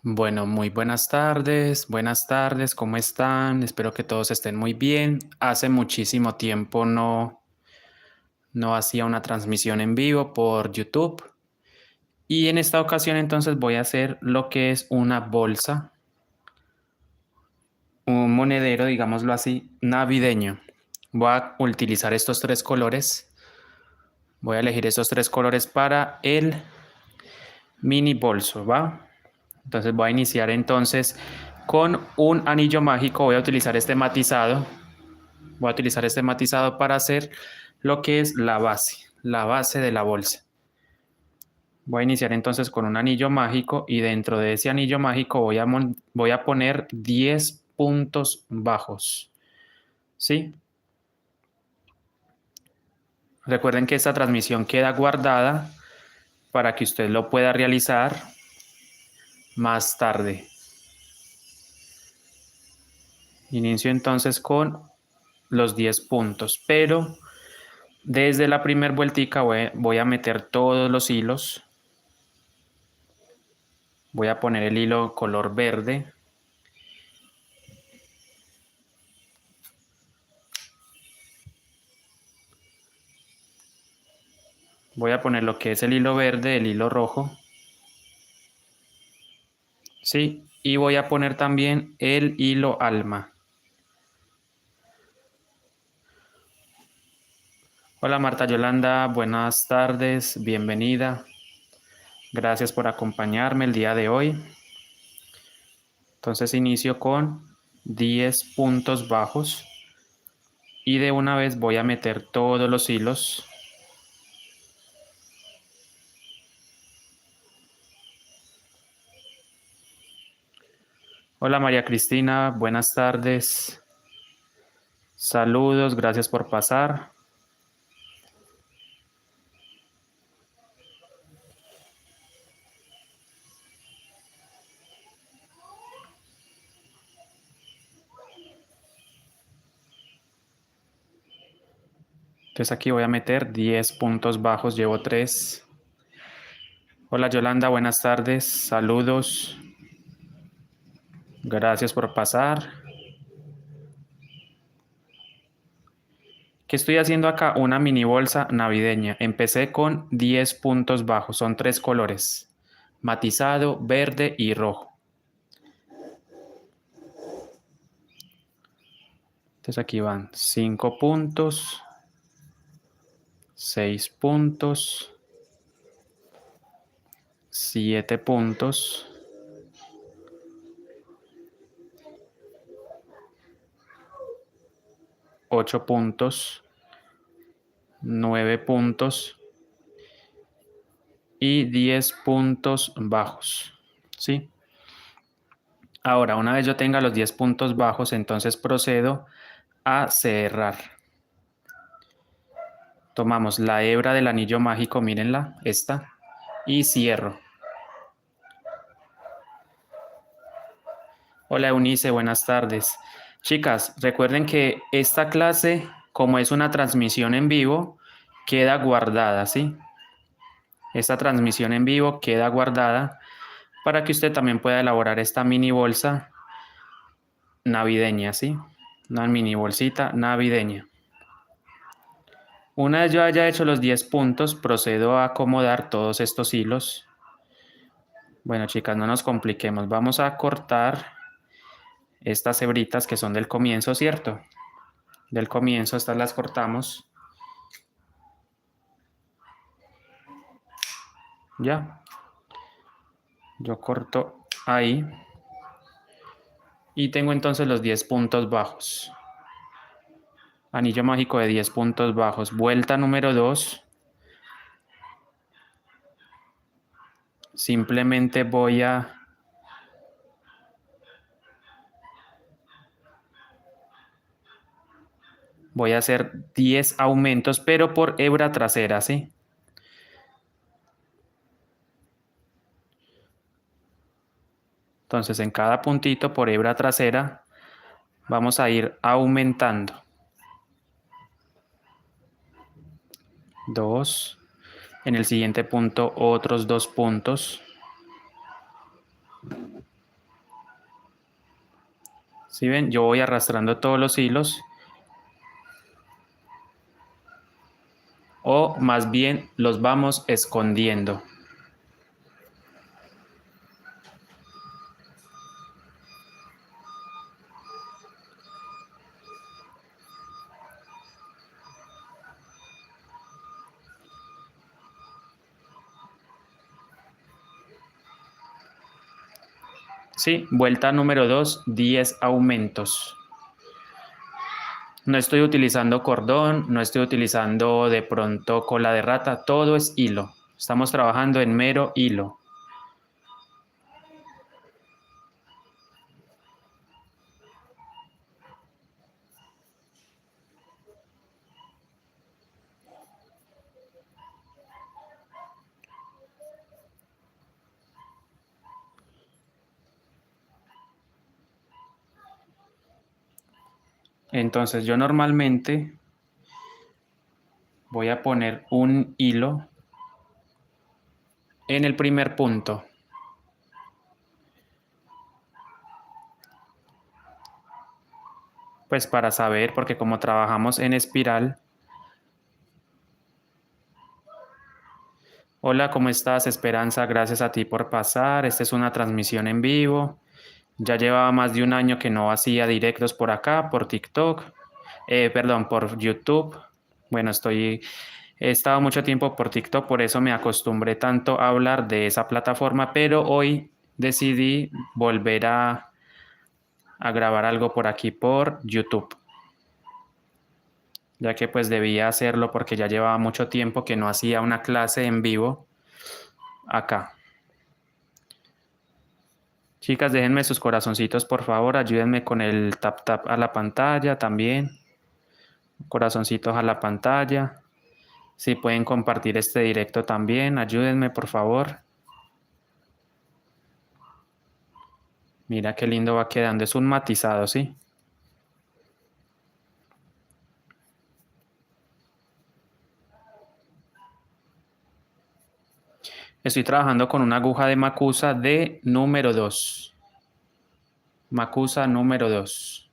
Bueno, muy buenas tardes, ¿cómo están? Espero que todos estén muy bien. Hace muchísimo tiempo no hacía una transmisión en vivo por YouTube y en esta ocasión entonces voy a hacer lo que es una bolsa, un monedero, digámoslo así, navideño. Voy a utilizar estos tres colores, voy a elegir estos tres colores para el mini bolso, ¿va? Entonces voy a iniciar entonces con un anillo mágico, voy a utilizar este matizado. Voy a utilizar este matizado para hacer lo que es la base de la bolsa. Voy a iniciar entonces con un anillo mágico y dentro de ese anillo mágico voy a poner 10 puntos bajos. ¿Sí? Recuerden que esta transmisión queda guardada para que usted lo pueda realizar más tarde. Inicio entonces con los 10 puntos, pero desde la primera vueltica voy a meter todos los hilos. Voy a poner el hilo color verde. Voy a poner lo que es el hilo verde, el hilo rojo. Sí, y voy a poner también el hilo alma. Hola Marta Yolanda, buenas tardes, bienvenida. Gracias por acompañarme el día de hoy. Entonces inicio con 10 puntos bajos y de una vez voy a meter todos los hilos. Hola María Cristina, buenas tardes. Saludos, gracias por pasar. Entonces aquí voy a meter 10 puntos bajos, llevo 3. Hola Yolanda, buenas tardes, saludos. Gracias por pasar. ¿Qué estoy haciendo acá? Una mini bolsa navideña. Empecé con 10 puntos bajos, son 3 colores. Matizado, verde y rojo. Entonces aquí van 5 puntos, 6 puntos, 7 puntos, 8 puntos, 9 puntos y 10 puntos bajos. ¿Sí? Ahora, una vez yo tenga los 10 puntos bajos, entonces procedo a cerrar. Tomamos la hebra del anillo mágico, mírenla, esta, y cierro. Hola Eunice, buenas tardes. Chicas, recuerden que esta clase, como es una transmisión en vivo, queda guardada, ¿sí? Esta transmisión en vivo queda guardada para que usted también pueda elaborar esta mini bolsa navideña, ¿sí? Una mini bolsita navideña. Una vez yo haya hecho los 10 puntos, procedo a acomodar todos estos hilos. Bueno, chicas, no nos compliquemos. Vamos a cortar estas hebritas que son del comienzo, ¿cierto? Del comienzo, estas las cortamos. Ya. Yo corto ahí. Y tengo entonces los 10 puntos bajos. Anillo mágico de 10 puntos bajos. Vuelta número 2. Simplemente voy a hacer 10 aumentos, pero por hebra trasera, ¿sí? Entonces en cada puntito por hebra trasera vamos a ir aumentando. 2. En el siguiente punto otros 2 puntos. ¿Sí ven? Yo voy arrastrando todos los hilos. O más bien los vamos escondiendo. Sí, vuelta número 2, 10 aumentos. No estoy utilizando cordón, no estoy utilizando de pronto cola de rata, todo es hilo. Estamos trabajando en mero hilo. Entonces yo normalmente voy a poner un hilo en el primer punto. Pues para saber, porque como trabajamos en espiral. Hola, ¿cómo estás, Esperanza? Gracias a ti por pasar. Esta es una transmisión en vivo. Ya llevaba más de un año que no hacía directos por acá, por TikTok. Perdón, por YouTube. Bueno, he estado mucho tiempo por TikTok, por eso me acostumbré tanto a hablar de esa plataforma, pero hoy decidí volver a grabar algo por aquí por YouTube, ya que pues debía hacerlo porque ya llevaba mucho tiempo que no hacía una clase en vivo acá. Chicas, déjenme sus corazoncitos, por favor, ayúdenme con el tap tap a la pantalla también. Corazoncitos a la pantalla. Si pueden compartir este directo también, ayúdenme, por favor. Mira qué lindo va quedando, es un matizado, ¿sí? Estoy trabajando con una aguja de Macusa de número 2. Macusa número 2.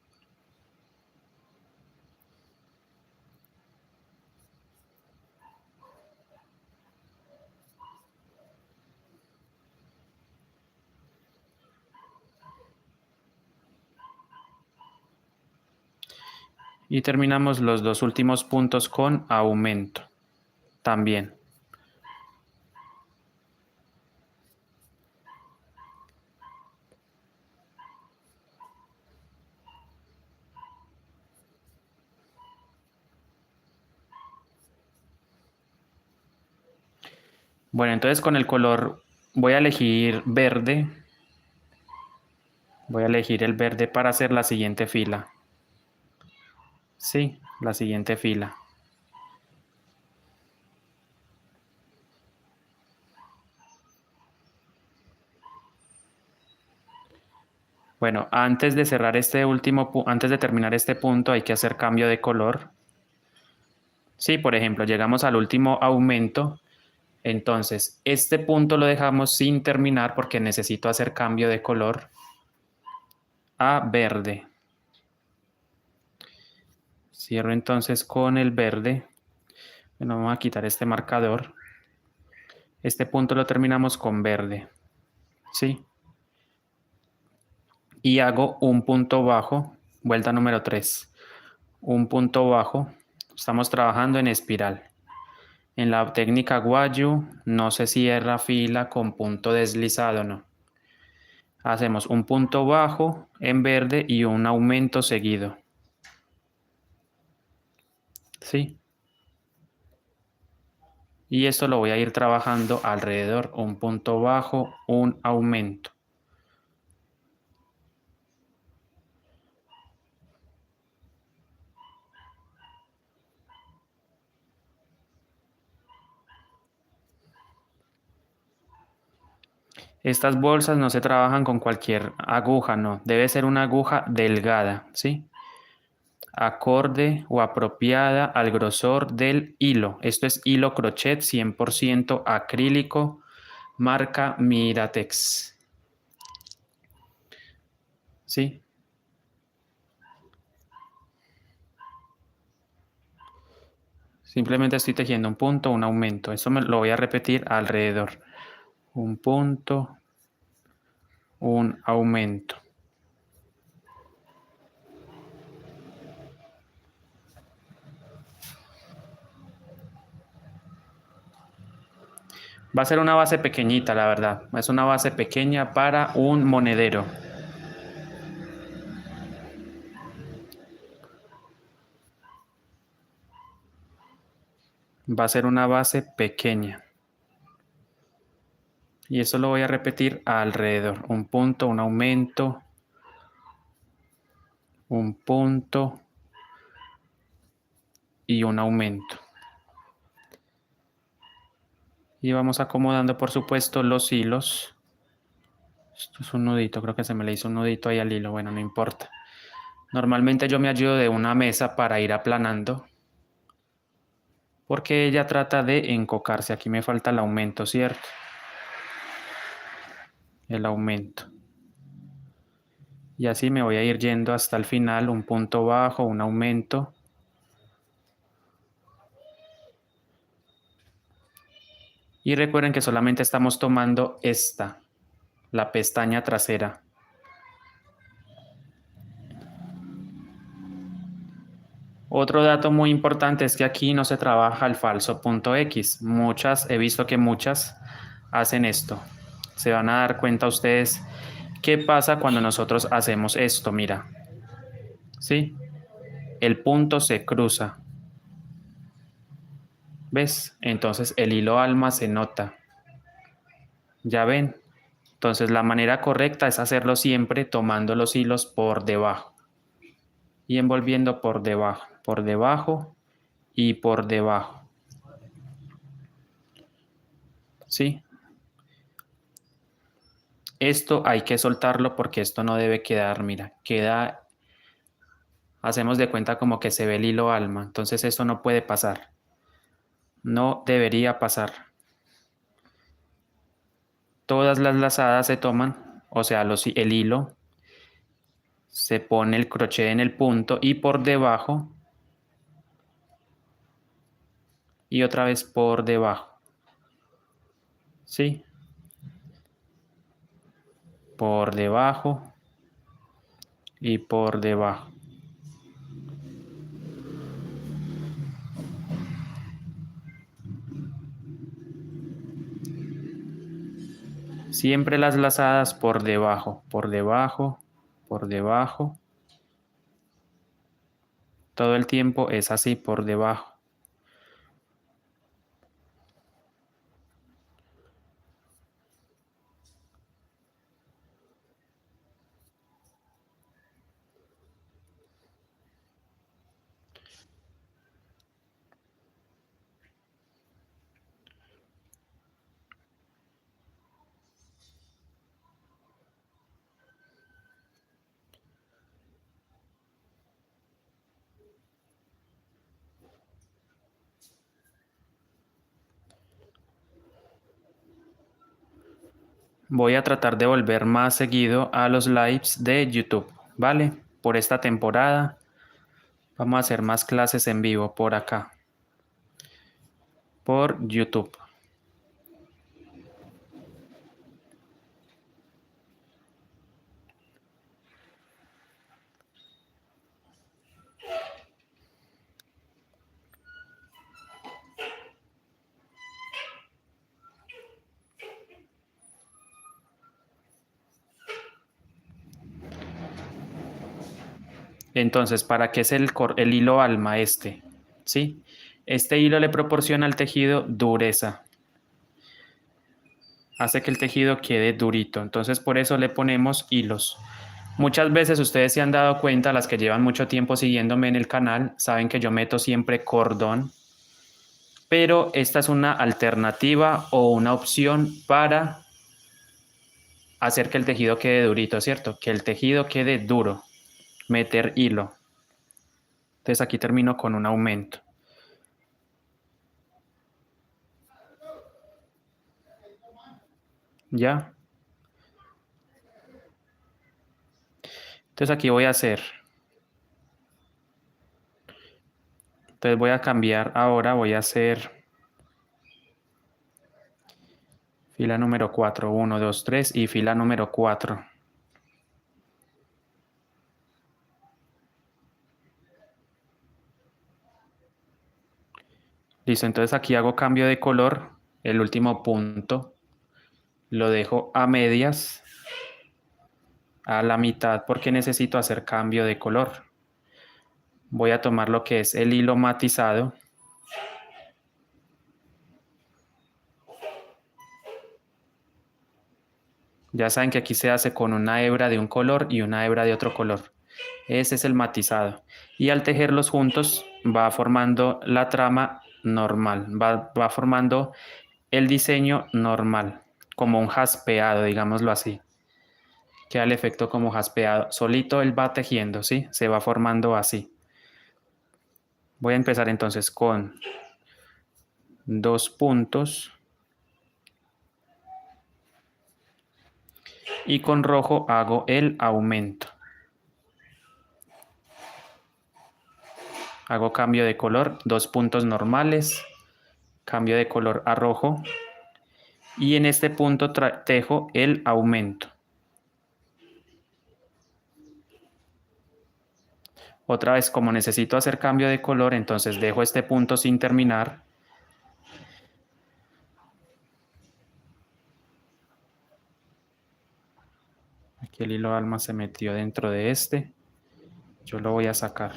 Y terminamos los dos últimos puntos con aumento también. Bueno, entonces con el color voy a elegir verde. Voy a elegir el verde para hacer la siguiente fila. Sí, la siguiente fila. Bueno, antes de cerrar antes de terminar este punto hay que hacer cambio de color. Sí, por ejemplo, llegamos al último aumento. Entonces, este punto lo dejamos sin terminar porque necesito hacer cambio de color a verde. Cierro entonces con el verde. Bueno, vamos a quitar este marcador. Este punto lo terminamos con verde. ¿Sí? Y hago un punto bajo, vuelta número 3. Un punto bajo. Estamos trabajando en espiral. En la técnica Guayu no se cierra fila con punto deslizado, no. Hacemos un punto bajo en verde y un aumento seguido. ¿Sí? Y esto lo voy a ir trabajando alrededor, un punto bajo, un aumento. Estas bolsas no se trabajan con cualquier aguja, no. Debe ser una aguja delgada, ¿sí? Acorde o apropiada al grosor del hilo. Esto es hilo crochet 100% acrílico, marca Miratex. ¿Sí? Simplemente estoy tejiendo un punto, un aumento. Eso me lo voy a repetir alrededor. Un punto, un aumento. Va a ser una base pequeñita, la verdad. Es una base pequeña para un monedero. Va a ser una base pequeña. Y eso lo voy a repetir alrededor. Un punto, un aumento, un punto y un aumento. Y vamos acomodando, por supuesto, los hilos. Esto es un nudito, creo que se me le hizo un nudito ahí al hilo. Bueno, no importa. Normalmente yo me ayudo de una mesa para ir aplanando, porque ella trata de encocarse. Aquí me falta el aumento, ¿cierto? El aumento. Y así me voy a ir yendo hasta el final, un punto bajo, un aumento. Y recuerden que solamente estamos tomando esta, la pestaña trasera. Otro dato muy importante es que aquí no se trabaja el falso punto X. He visto que muchas hacen esto. Se van a dar cuenta ustedes qué pasa cuando nosotros hacemos esto, mira. ¿Sí? El punto se cruza. ¿Ves? Entonces el hilo alma se nota. ¿Ya ven? Entonces la manera correcta es hacerlo siempre tomando los hilos por debajo y envolviendo por debajo y por debajo. ¿Sí? Esto hay que soltarlo porque esto no debe quedar, mira, queda, hacemos de cuenta como que se ve el hilo alma, entonces esto no puede pasar, no debería pasar. Todas las lazadas se toman, o sea, el hilo, se pone el crochet en el punto y por debajo y otra vez por debajo, ¿sí? Por debajo y por debajo. Siempre las lazadas por debajo, por debajo, por debajo. Todo el tiempo es así, por debajo. Voy a tratar de volver más seguido a los lives de YouTube, ¿vale? Por esta temporada vamos a hacer más clases en vivo por acá, por YouTube. Entonces, ¿para qué es el hilo alma este? ¿Sí? Este hilo le proporciona al tejido dureza. Hace que el tejido quede durito. Entonces, por eso le ponemos hilos. Muchas veces ustedes se han dado cuenta, las que llevan mucho tiempo siguiéndome en el canal, saben que yo meto siempre cordón, pero esta es una alternativa o una opción para hacer que el tejido quede durito, ¿cierto? Que el tejido quede duro, meter hilo. Entonces aquí termino con un aumento. ¿Ya? Entonces aquí voy a hacer Entonces voy a cambiar ahora, voy a hacer fila número 4, 1, 2, 3 y fila número 4. Listo, entonces aquí hago cambio de color, el último punto lo dejo a medias, a la mitad porque necesito hacer cambio de color. Voy a tomar lo que es el hilo matizado. Ya saben que aquí se hace con una hebra de un color y una hebra de otro color. Ese es el matizado. Y al tejerlos juntos va formando la trama normal, va formando el diseño normal, como un jaspeado, digámoslo así. Queda el efecto como jaspeado. Solito él va tejiendo, ¿sí? Se va formando así. Voy a empezar entonces con 2 puntos. Y con rojo hago el aumento. Hago cambio de color, 2 puntos normales, cambio de color a rojo y en este punto tejo el aumento. Otra vez, como necesito hacer cambio de color, entonces dejo este punto sin terminar. Aquí el hilo alma se metió dentro de este. Yo lo voy a sacar.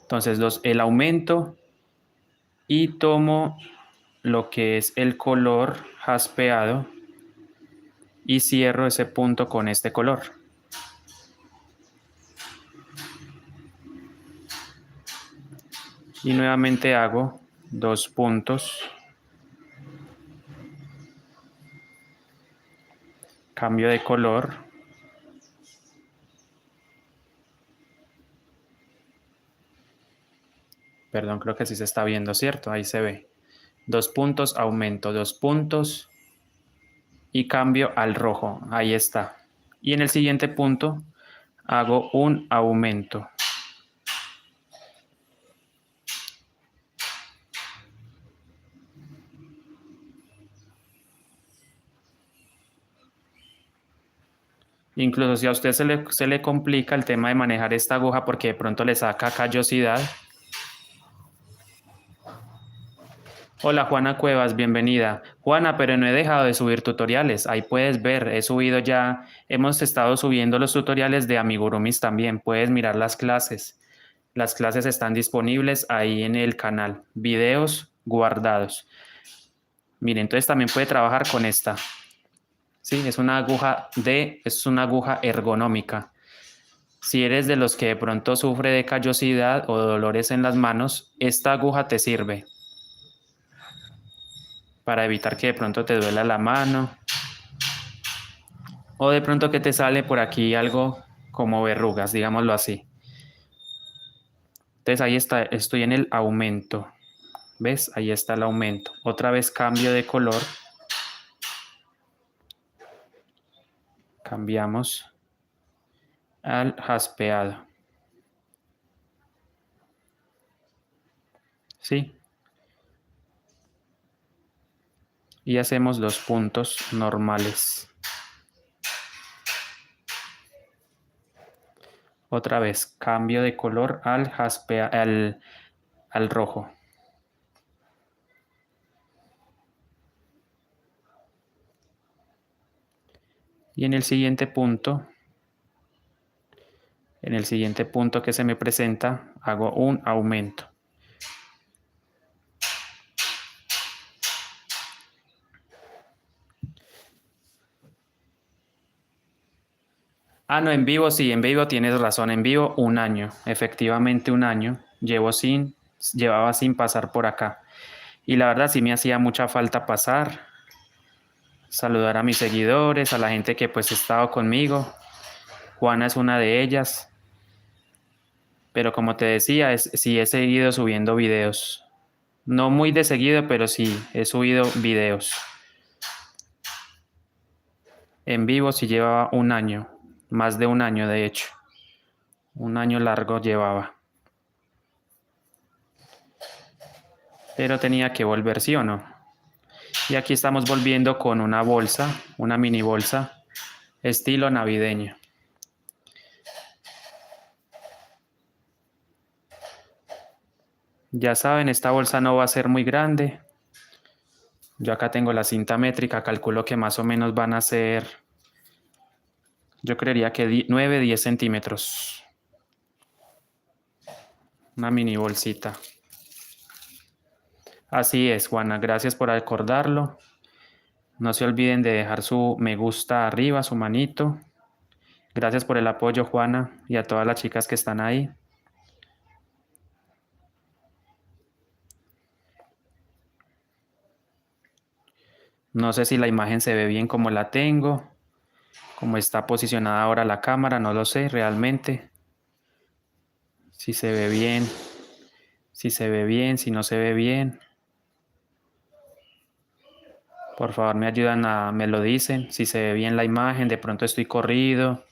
Entonces el aumento y tomo lo que es el color jaspeado y cierro ese punto con este color. Y nuevamente hago 2 puntos. Cambio de color. Perdón, creo que sí se está viendo, ¿cierto? Ahí se ve. 2 puntos, aumento, 2 puntos y cambio al rojo. Ahí está. Y en el siguiente punto hago un aumento. Incluso si a usted se le complica el tema de manejar esta aguja porque de pronto le saca callosidad. Hola Juana Cuevas, bienvenida. Juana, pero no he dejado de subir tutoriales. Ahí puedes ver, he subido ya, hemos estado subiendo los tutoriales de amigurumis también. Puedes mirar las clases. Las clases están disponibles ahí en el canal. Videos guardados. Mire, entonces también puede trabajar con esta. Sí, es una aguja ergonómica. Si eres de los que de pronto sufre de callosidad o dolores en las manos, esta aguja te sirve para evitar que de pronto te duela la mano o de pronto que te sale por aquí algo como verrugas, digámoslo así. Entonces ahí está, estoy en el aumento. ¿Ves? Ahí está el aumento. Otra vez cambio de color. Cambiamos al jaspeado. ¿Sí? Y hacemos 2 puntos normales. Otra vez, cambio de color al al rojo. Y en el siguiente punto que se me presenta, hago un aumento. Ah, no, en vivo sí, en vivo tienes razón, en vivo 1 año, efectivamente 1 año, llevaba sin pasar por acá. Y la verdad sí me hacía mucha falta pasar, saludar a mis seguidores, a la gente que pues ha estado conmigo. Juana es una de ellas. Pero como te decía, sí he seguido subiendo videos. No muy de seguido, pero sí he subido videos. En vivo sí llevaba 1 año, más de 1 año de hecho. 1 año largo llevaba. pero tenía que volver, ¿sí o no? Y aquí estamos volviendo con una bolsa, una mini bolsa, estilo navideño. Ya saben, esta bolsa no va a ser muy grande. Yo acá tengo la cinta métrica, calculo que más o menos van a ser, yo creería que 9-10 centímetros. Una mini bolsita. Así es, Juana, gracias por acordarlo. No se olviden de dejar su me gusta arriba, su manito. Gracias por el apoyo, Juana, y a todas las chicas que están ahí. No sé si la imagen se ve bien como la tengo, como está posicionada ahora la cámara, no lo sé realmente. Si se ve bien, si se ve bien, si no se ve bien. Por favor, me lo dicen, si se ve bien la imagen, de pronto estoy corrido,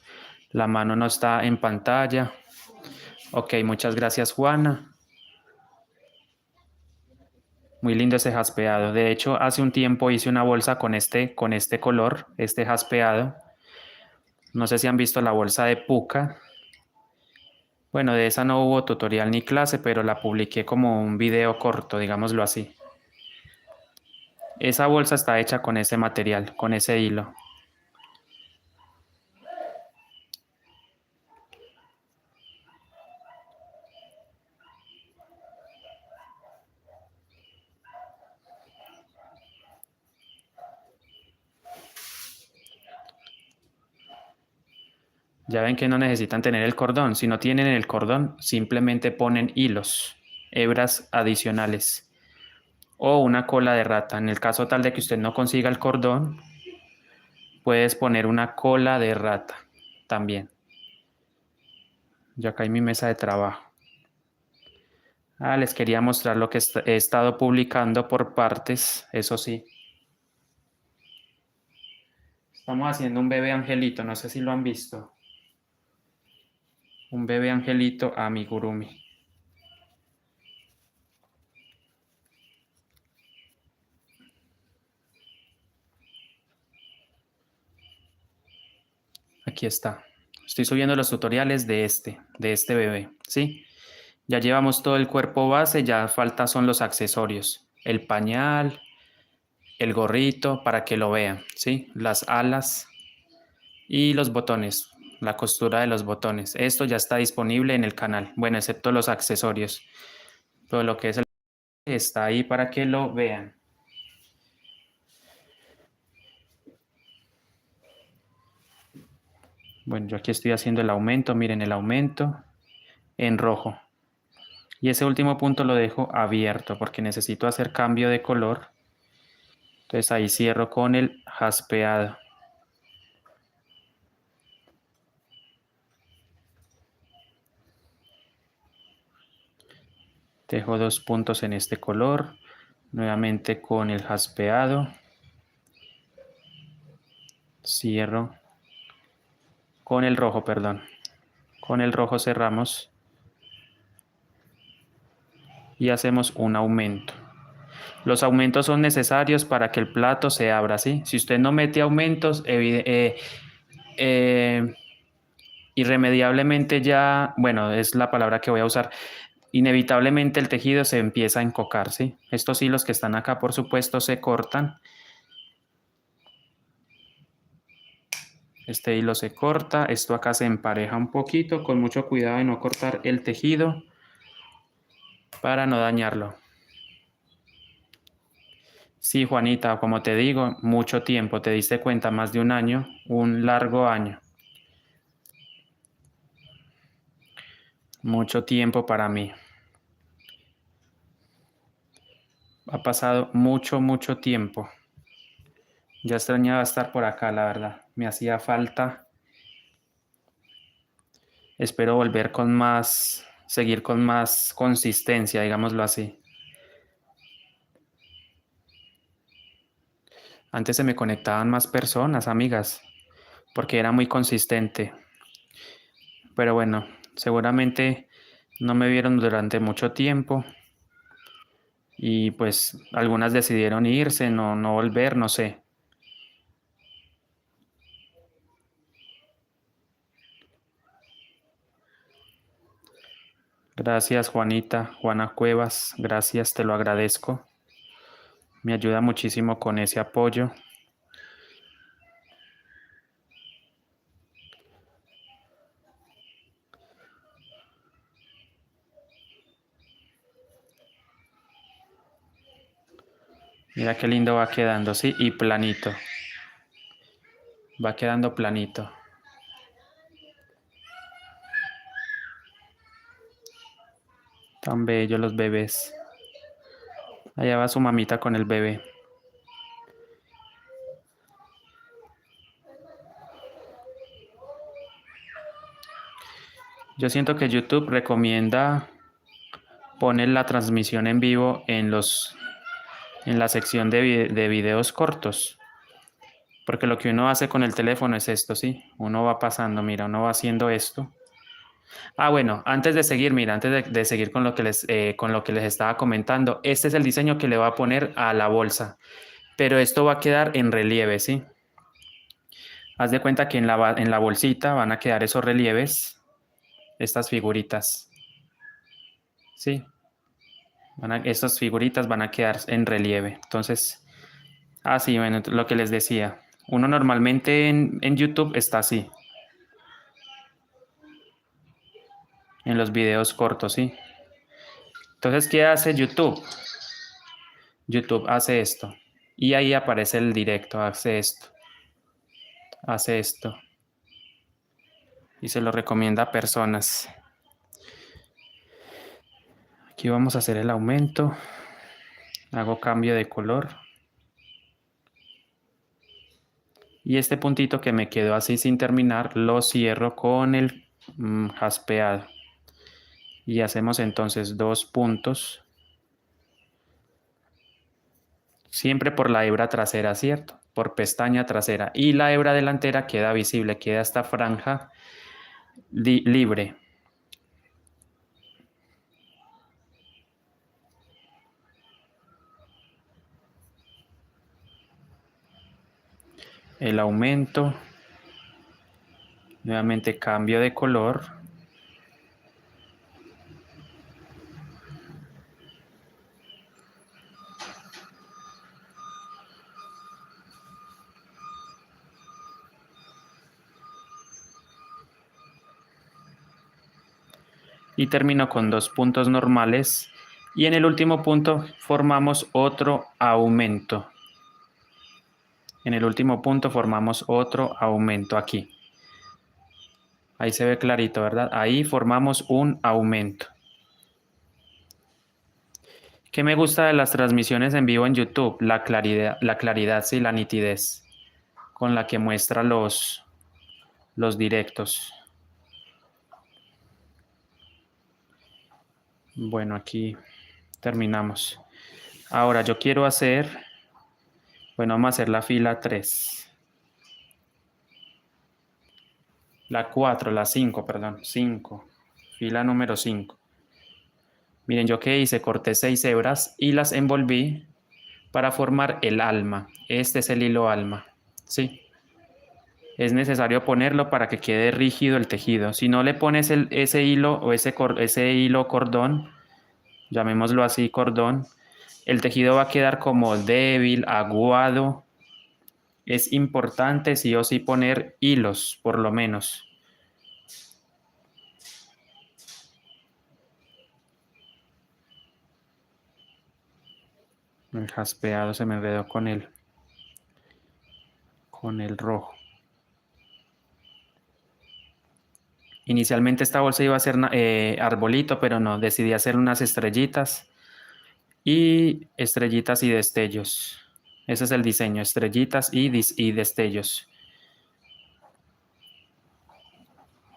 la mano no está en pantalla. Ok, muchas gracias, Juana. Muy lindo ese jaspeado. De hecho, hace un tiempo hice una bolsa con este color, este jaspeado. No sé si han visto la bolsa de Puka. Bueno, de esa no hubo tutorial ni clase, pero la publiqué como un video corto, digámoslo así. Esa bolsa está hecha con ese material, con ese hilo. Ya ven que no necesitan tener el cordón. Si no tienen el cordón, simplemente ponen hilos, hebras adicionales o una cola de rata. En el caso tal de que usted no consiga el cordón, puedes poner una cola de rata también. Ya acá hay mi mesa de trabajo. Les quería mostrar lo que he estado publicando por partes, eso sí. Estamos haciendo un bebé angelito, no sé si lo han visto. Un bebé angelito amigurumi. Aquí está. Estoy subiendo los tutoriales de este bebé, ¿sí? Ya llevamos todo el cuerpo base, ya falta son los accesorios. El pañal, el gorrito, para que lo vean, ¿sí? Las alas y los botones, la costura de los botones. Esto ya está disponible en el canal, bueno, excepto los accesorios. Todo lo que es el está ahí para que lo vean. Bueno, yo aquí estoy haciendo el aumento, miren el aumento en rojo. Y ese último punto lo dejo abierto porque necesito hacer cambio de color. Entonces ahí cierro con el jaspeado. Dejo 2 puntos en este color. Nuevamente con el jaspeado. Cierro. Con el rojo, perdón. Con el rojo cerramos. Y hacemos un aumento. Los aumentos son necesarios para que el plato se abra, ¿sí? Si usted no mete aumentos, irremediablemente ya, bueno, es la palabra que voy a usar, inevitablemente el tejido se empieza a encocar, ¿sí? Estos hilos que están acá, por supuesto, se cortan. Este hilo se corta, esto acá se empareja un poquito, con mucho cuidado de no cortar el tejido para no dañarlo. Sí, Juanita, como te digo, mucho tiempo, te diste cuenta, más de un año, un largo año. Mucho tiempo para mí. Ha pasado mucho tiempo. Ya extrañaba estar por acá, la verdad. Me hacía falta. Espero volver con más, seguir con más consistencia, digámoslo así. Antes se me conectaban más personas, amigas, porque era muy consistente. Pero bueno, seguramente no me vieron durante mucho tiempo y pues algunas decidieron irse, no volver, no sé. Gracias, Juanita, Juana Cuevas, gracias, te lo agradezco. Me ayuda muchísimo con ese apoyo. Mira qué lindo va quedando, sí, y planito. Va quedando planito. Tan bellos los bebés. Allá va su mamita con el bebé. Yo siento que YouTube recomienda poner la transmisión en vivo en la sección de videos cortos. Porque lo que uno hace con el teléfono es esto, ¿sí? Uno va pasando, mira, uno va haciendo esto. Ah, bueno, antes de seguir, mira, antes de seguir con lo que les estaba comentando, este es el diseño que le va a poner a la bolsa. Pero esto va a quedar en relieve, ¿sí? Haz de cuenta que en la bolsita van a quedar esos relieves, estas figuritas, ¿sí? Estas figuritas van a quedar en relieve. Entonces, sí, bueno, lo que les decía. Uno normalmente en YouTube está así, en los videos cortos, ¿sí? Entonces, ¿qué hace YouTube? YouTube hace esto. Y ahí aparece el directo, hace esto. Y se lo recomienda a personas. Aquí vamos a hacer el aumento. Hago cambio de color. Y este puntito que me quedó así sin terminar, lo cierro con el jaspeado. Y hacemos entonces 2 puntos. Siempre por la hebra trasera, ¿cierto? Por pestaña trasera. Y la hebra delantera queda visible, queda esta franja libre. El aumento. Nuevamente cambio de color. Y termino con 2 puntos normales. Y en el último punto formamos otro aumento. En el último punto formamos otro aumento aquí. Ahí se ve clarito, ¿verdad? Ahí formamos un aumento. ¿Qué me gusta de las transmisiones en vivo en YouTube? La claridad, sí, la nitidez con la que muestra los directos. Bueno, aquí terminamos. Ahora yo quiero hacer, bueno, vamos a hacer la fila 3. La 4, la 5, perdón, 5. Fila número 5. Miren, yo qué hice, corté 6 hebras y las envolví para formar el alma. Este es el hilo alma, ¿sí? Es necesario ponerlo para que quede rígido el tejido. Si no le pones ese hilo o ese hilo cordón, llamémoslo así cordón, el tejido va a quedar como débil, aguado. Es importante sí o sí poner hilos, por lo menos. El jaspeado se me enredó con el rojo. Inicialmente esta bolsa iba a ser arbolito, pero no, decidí hacer unas estrellitas y destellos. Ese es el diseño, estrellitas y destellos.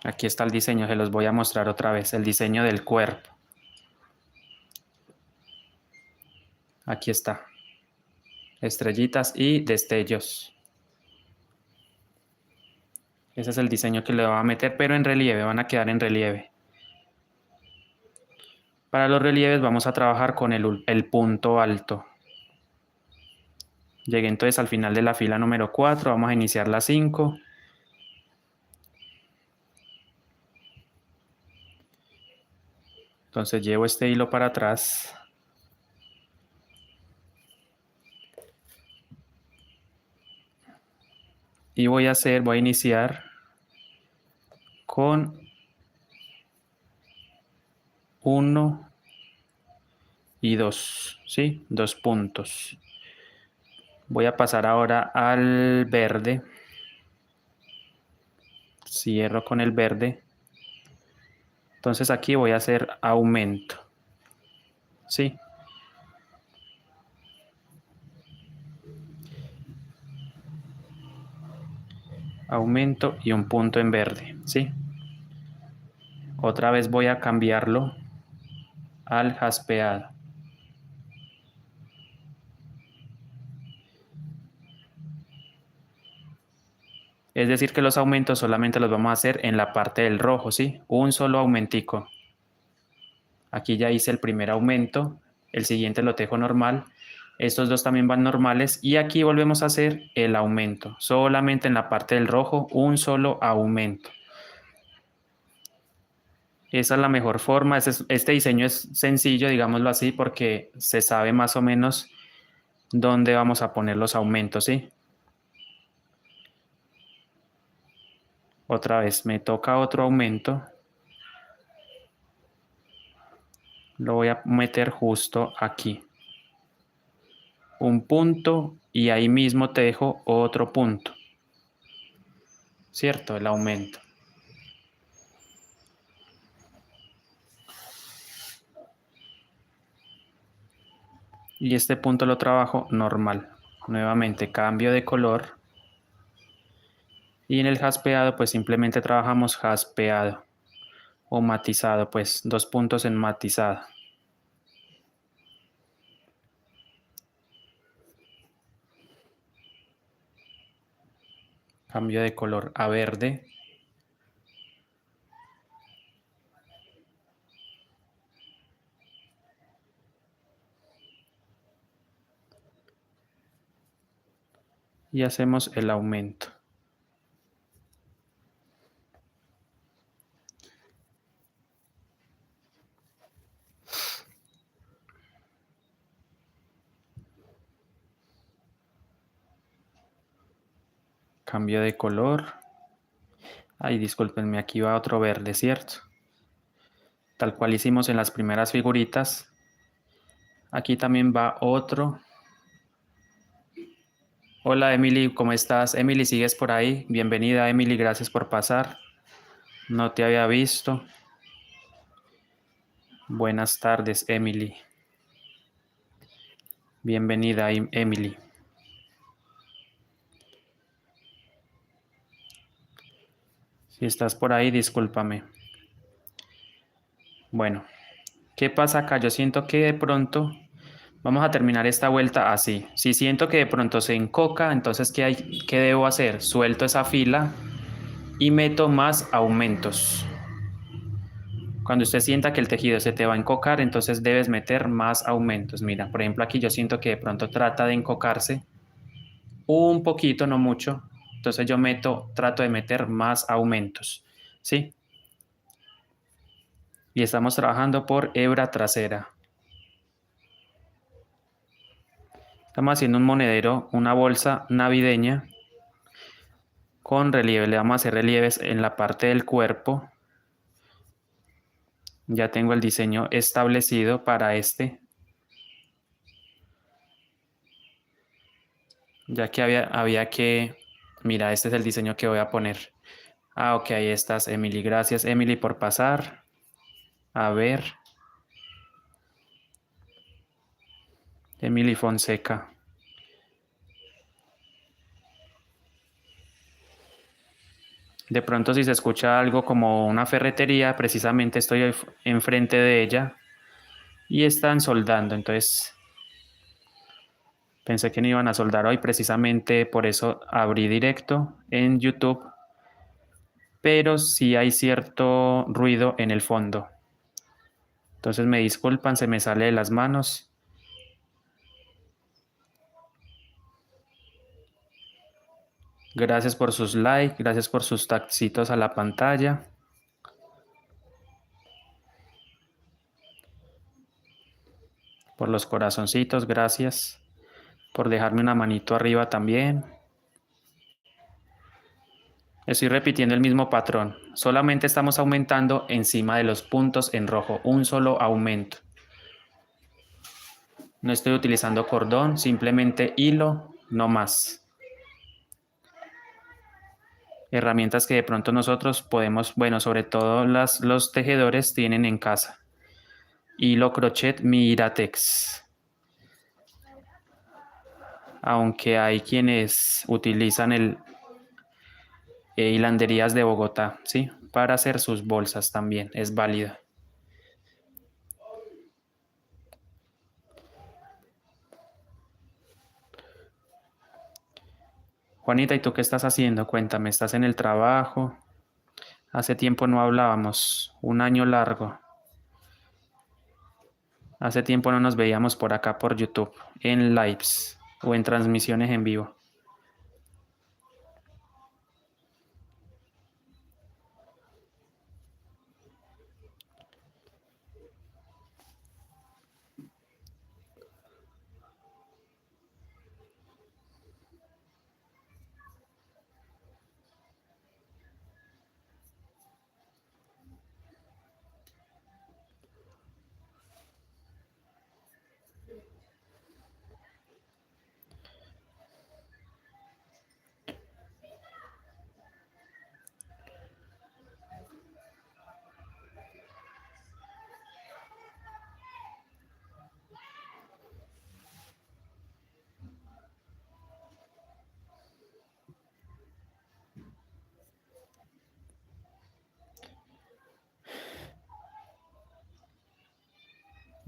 Aquí está el diseño, se los voy a mostrar otra vez, el diseño del cuerpo. Aquí está, estrellitas y destellos. Ese es el diseño que le voy a meter, pero en relieve, van a quedar en relieve. Para los relieves vamos a trabajar con el punto alto. Llegué entonces al final de la fila número 4, vamos a iniciar la 5. Entonces llevo este hilo para atrás. Y voy a iniciar con 1 y 2, ¿sí? 2 puntos. Voy a pasar ahora al verde. Cierro con el verde. Entonces aquí voy a hacer aumento, ¿sí? Aumento y un punto en verde, ¿sí? Otra vez voy a cambiarlo al jaspeado. Es decir que los aumentos solamente los vamos a hacer en la parte del rojo, ¿sí? Un solo aumentico. Aquí ya hice el primer aumento, el siguiente lo tejo normal. Estos dos también van normales y aquí volvemos a hacer el aumento. Solamente en la parte del rojo, un solo aumento. Esa es la mejor forma. Este diseño es sencillo, digámoslo así, porque se sabe más o menos dónde vamos a poner los aumentos, ¿sí? Otra vez, me toca otro aumento. Lo voy a meter justo aquí. Un punto y ahí mismo te dejo otro punto. ¿Cierto? El aumento. Y este punto lo trabajo normal. Nuevamente cambio de color. Y en el jaspeado pues simplemente trabajamos jaspeado o matizado, pues 2 puntos en matizado. Cambio de color a verde. Y hacemos el aumento. Cambio de color. Ay, discúlpenme, aquí va otro verde, ¿cierto? Tal cual hicimos en las primeras figuritas. Aquí también va otro. Hola Emily, ¿cómo estás? Emily, ¿sigues por ahí? Bienvenida Emily, gracias por pasar. No te había visto. Buenas tardes Emily. Bienvenida Emily. Si estás por ahí, discúlpame. Bueno, ¿qué pasa acá? Yo siento que de pronto vamos a terminar esta vuelta así. Si siento que de pronto se encoca, entonces ¿qué debo hacer? Suelto esa fila y meto más aumentos. Cuando usted sienta que el tejido se te va a encocar, entonces debes meter más aumentos. Mira, por ejemplo, aquí yo siento que de pronto trata de encocarse un poquito, no mucho. Entonces yo trato de meter más aumentos, ¿sí? Y estamos trabajando por hebra trasera. Estamos haciendo un monedero, una bolsa navideña con relieve. Le vamos a hacer relieves en la parte del cuerpo. Ya tengo el diseño establecido para este. Ya que había que... Mira, este es el diseño que voy a poner. Ah, ok, ahí estás, Emily. Gracias, Emily, por pasar. A ver. Emily Fonseca. De pronto si se escucha algo como una ferretería, precisamente estoy enfrente de ella y están soldando. Entonces pensé que no iban a soldar hoy, precisamente por eso abrí directo en YouTube. Pero sí hay cierto ruido en el fondo. Entonces me disculpan, se me sale de las manos. Gracias por sus likes, gracias por sus taxitos a la pantalla. Por los corazoncitos, gracias. Por dejarme una manito arriba también. Estoy repitiendo el mismo patrón. Solamente estamos aumentando encima de los puntos en rojo. Un solo aumento. No estoy utilizando cordón, simplemente hilo, no más. Herramientas que de pronto nosotros podemos, bueno, sobre todo los tejedores tienen en casa. Hilo crochet Miratex. Aunque hay quienes utilizan hilanderías de Bogotá, ¿sí? Para hacer sus bolsas también, es válido. Juanita, ¿y tú qué estás haciendo? Cuéntame, ¿estás en el trabajo? Hace tiempo no hablábamos, un año largo. Hace tiempo no nos veíamos por acá por YouTube, en lives o en transmisiones en vivo.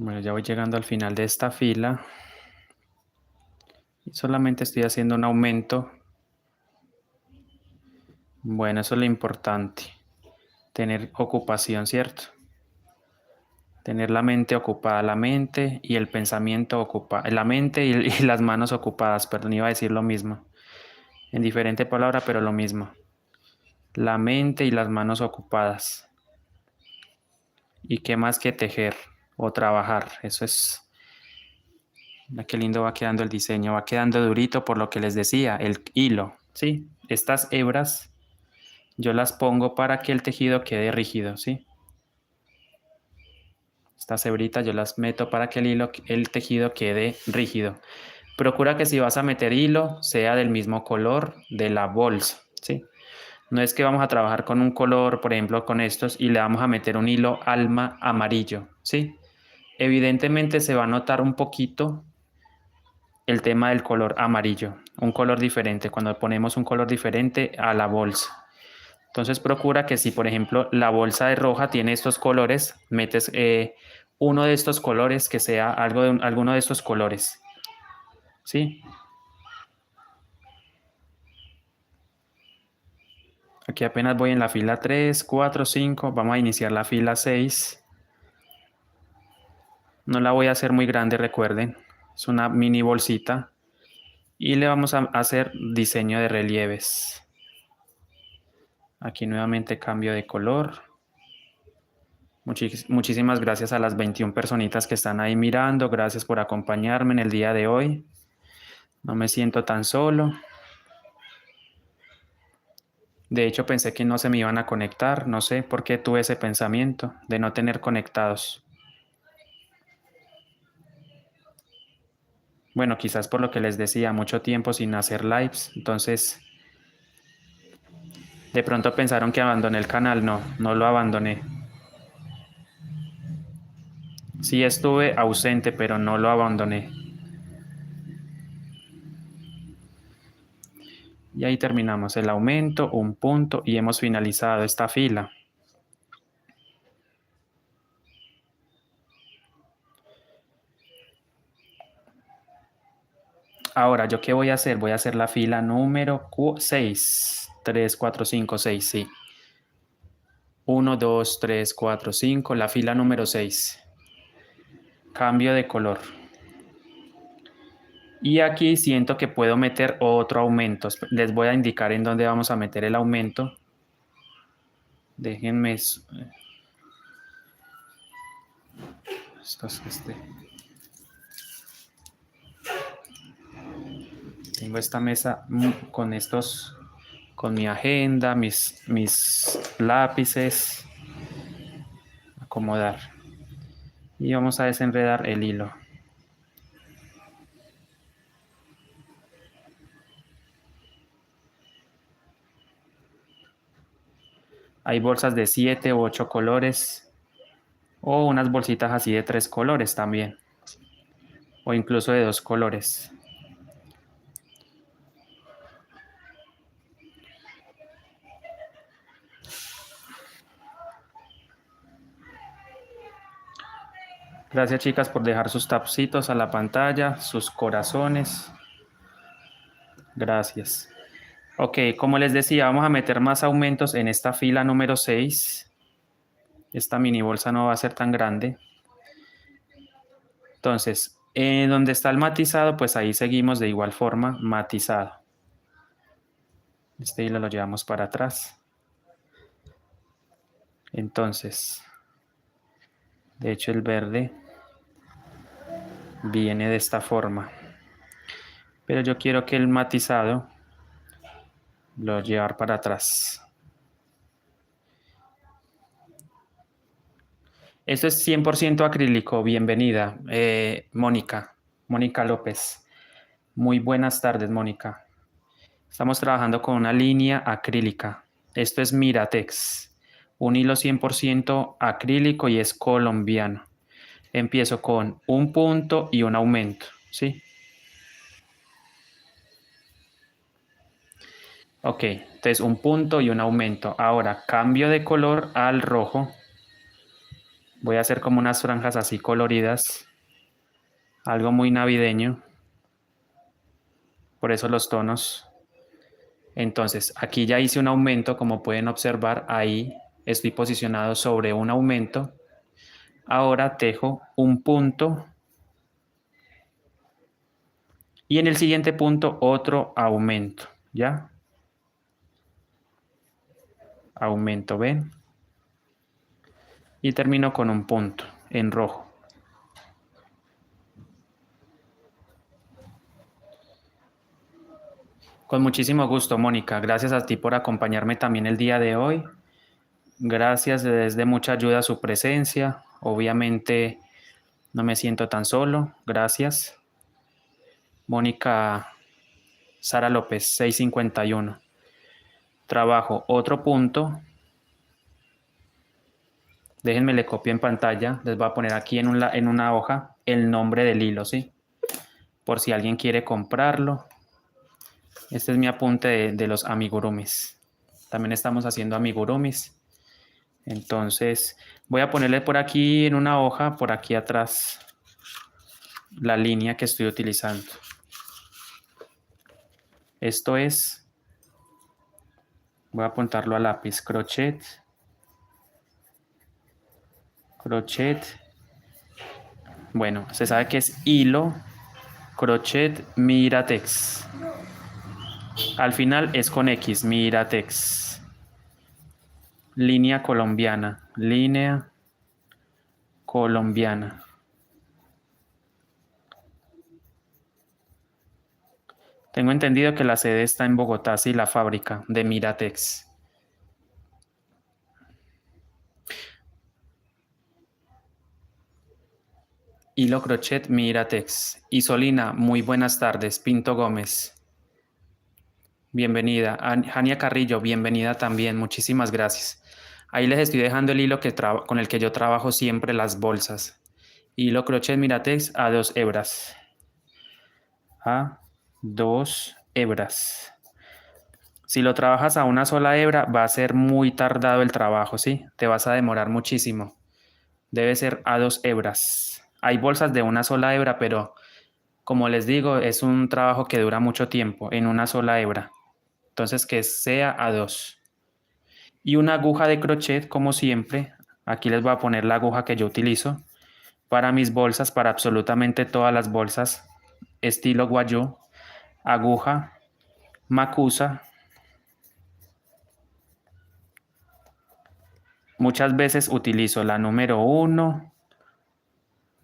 Bueno, ya voy llegando al final de esta fila. Y solamente estoy haciendo un aumento. Bueno, eso es lo importante. Tener ocupación, ¿cierto? Tener la mente ocupada, la mente y el pensamiento ocupada. La mente y las manos ocupadas, perdón, iba a decir lo mismo. En diferente palabra, pero lo mismo. La mente y las manos ocupadas. ¿Y qué más que tejer o trabajar? Eso es... Mira qué lindo va quedando el diseño. Va quedando durito por lo que les decía, el hilo. ¿Sí? Estas hebras yo las pongo para que el tejido quede rígido. ¿Sí? Estas hebritas yo las meto para que el tejido quede rígido. Procura que si vas a meter hilo, sea del mismo color de la bolsa. ¿Sí? No es que vamos a trabajar con un color, por ejemplo, con estos, y le vamos a meter un hilo alma amarillo, ¿sí? Evidentemente se va a notar un poquito el tema del color amarillo, un color diferente, cuando ponemos un color diferente a la bolsa. Entonces procura que si, por ejemplo, la bolsa de roja tiene estos colores, metes uno de estos colores que sea alguno de estos colores, ¿sí? Aquí apenas voy en la fila 3, 4, 5. Vamos a iniciar la fila 6. No la voy a hacer muy grande, recuerden. Es una mini bolsita. Y le vamos a hacer diseño de relieves. Aquí nuevamente cambio de color. Muchísimas gracias a las 21 personitas que están ahí mirando. Gracias por acompañarme en el día de hoy. No me siento tan solo. De hecho, pensé que no se me iban a conectar. No sé por qué tuve ese pensamiento de no tener conectados. Bueno, quizás por lo que les decía, mucho tiempo sin hacer lives. Entonces, de pronto pensaron que abandoné el canal. No, no lo abandoné. Sí estuve ausente, pero no lo abandoné. Y ahí terminamos el aumento, un punto y hemos finalizado esta fila. Ahora, ¿yo qué voy a hacer? Voy a hacer la fila número 6. 3, 4, 5, 6, sí. 1, 2, 3, 4, 5, la fila número 6. cambio de color. Y aquí siento que puedo meter otro aumento. Les voy a indicar en dónde vamos a meter el aumento. Déjenme... Esto es Tengo esta mesa con estos, con mi agenda, mis lápices. Acomodar. Y vamos a desenredar el hilo. Hay bolsas de 7 u 8 colores. O unas bolsitas así de 3 colores también. O incluso de 2 colores. Gracias, chicas, por dejar sus tapsitos a la pantalla, sus corazones. Gracias. Ok, como les decía, vamos a meter más aumentos en esta fila número 6. Esta mini bolsa no va a ser tan grande. Entonces, en donde está el matizado, pues ahí seguimos de igual forma, matizado. Este hilo lo llevamos para atrás. Entonces, de hecho el verde viene de esta forma. Pero yo quiero que el matizado lo llevar para atrás. Esto es 100% acrílico. Bienvenida, Mónica. Mónica López. Muy buenas tardes, Mónica. Estamos trabajando con una línea acrílica. Esto es Miratex. Un hilo 100% acrílico y es colombiano. Empiezo con un punto y un aumento, ¿sí? Ok, entonces un punto y un aumento. Ahora cambio de color al rojo. Voy a hacer como unas franjas así coloridas. Algo muy navideño. Por eso los tonos. Entonces, aquí ya hice un aumento, como pueden observar, ahí estoy posicionado sobre un aumento. Ahora tejo un punto y en el siguiente punto otro aumento, ¿ya? Aumento, ¿ven? Y termino con un punto en rojo. Con muchísimo gusto, Mónica. Gracias a ti por acompañarme también el día de hoy. Gracias, es de mucha ayuda su presencia. Obviamente no me siento tan solo. Gracias. Mónica Sara López, 651. Trabajo otro punto. Déjenme le copio en pantalla. Les voy a poner aquí en una hoja el nombre del hilo, ¿sí? Por si alguien quiere comprarlo. Este es mi apunte de los amigurumis. También estamos haciendo amigurumis. Entonces voy a ponerle por aquí en una hoja, por aquí atrás, la línea que estoy utilizando. Esto es, voy a apuntarlo a lápiz, crochet, crochet. Bueno, se sabe que es hilo, crochet, Miratex. Al final es con X, Miratex. Línea colombiana, línea colombiana. Tengo entendido que la sede está en Bogotá, sí, la fábrica de Miratex. Hilo crochet Miratex. Isolina, muy buenas tardes. Pinto Gómez. Bienvenida. Jania Carrillo, bienvenida también. Muchísimas gracias. Ahí les estoy dejando el hilo con el que yo trabajo siempre las bolsas. Hilo crochet Miratex a 2 hebras. A 2 hebras. Si lo trabajas a una sola hebra, va a ser muy tardado el trabajo, ¿sí? Te vas a demorar muchísimo. Debe ser a 2 hebras. Hay bolsas de una sola hebra, pero como les digo, es un trabajo que dura mucho tiempo en una sola hebra. Entonces que sea a 2. Y una aguja de crochet, como siempre. Aquí les voy a poner la aguja que yo utilizo. para mis bolsas, para absolutamente todas las bolsas, estilo guayú, aguja, macusa. Muchas veces utilizo la número 1,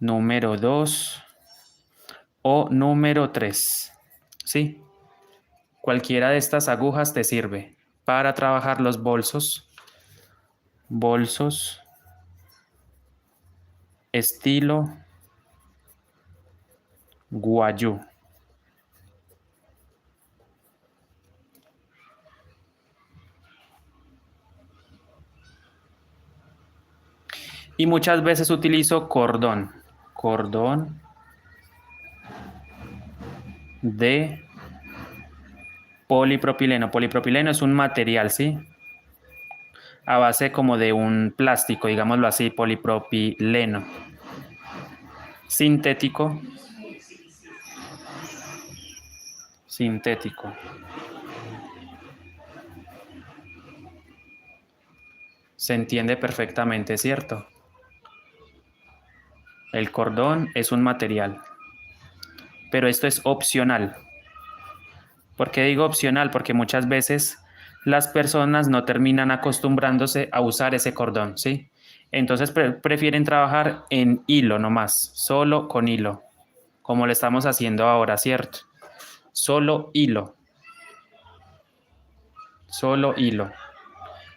número 2 o número 3. ¿Sí? Cualquiera de estas agujas te sirve para trabajar los bolsos, estilo guayú. Y muchas veces utilizo cordón de polipropileno. Polipropileno es un material, ¿sí? A base como de un plástico, digámoslo así, polipropileno. Sintético. Se entiende perfectamente, ¿cierto? El cordón es un material, pero esto es opcional. ¿Por qué digo opcional? Porque muchas veces las personas no terminan acostumbrándose a usar ese cordón, ¿sí? Entonces prefieren trabajar en hilo nomás, solo con hilo, como lo estamos haciendo ahora, ¿cierto? Solo hilo, solo hilo.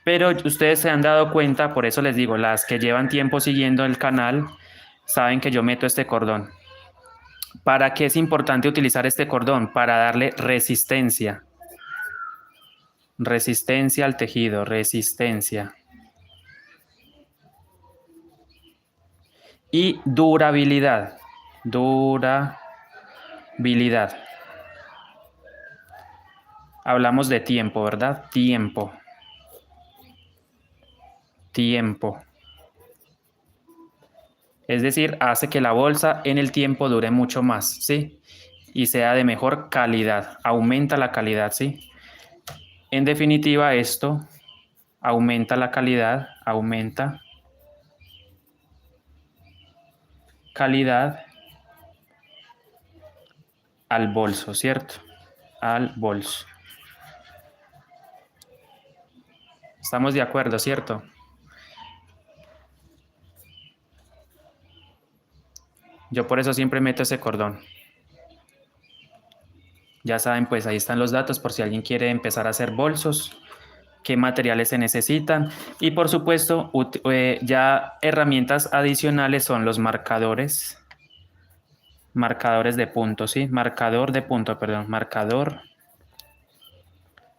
Pero ustedes se han dado cuenta, por eso les digo, las que llevan tiempo siguiendo el canal, saben que yo meto este cordón. ¿Para qué es importante utilizar este cordón? Para darle resistencia. Resistencia al tejido, resistencia. Y durabilidad. Durabilidad. Hablamos de tiempo, ¿verdad? Tiempo. Es decir, hace que la bolsa en el tiempo dure mucho más, ¿sí? Y sea de mejor calidad. Aumenta la calidad, ¿sí? En definitiva, esto aumenta la calidad, aumenta calidad al bolso, ¿cierto? Al bolso. Estamos de acuerdo, ¿cierto? Yo por eso siempre meto ese cordón. Ya saben, pues ahí están los datos por si alguien quiere empezar a hacer bolsos, qué materiales se necesitan. Y por supuesto, ya herramientas adicionales son los marcadores. Marcadores de punto, ¿sí? Marcador de punto, perdón. Marcador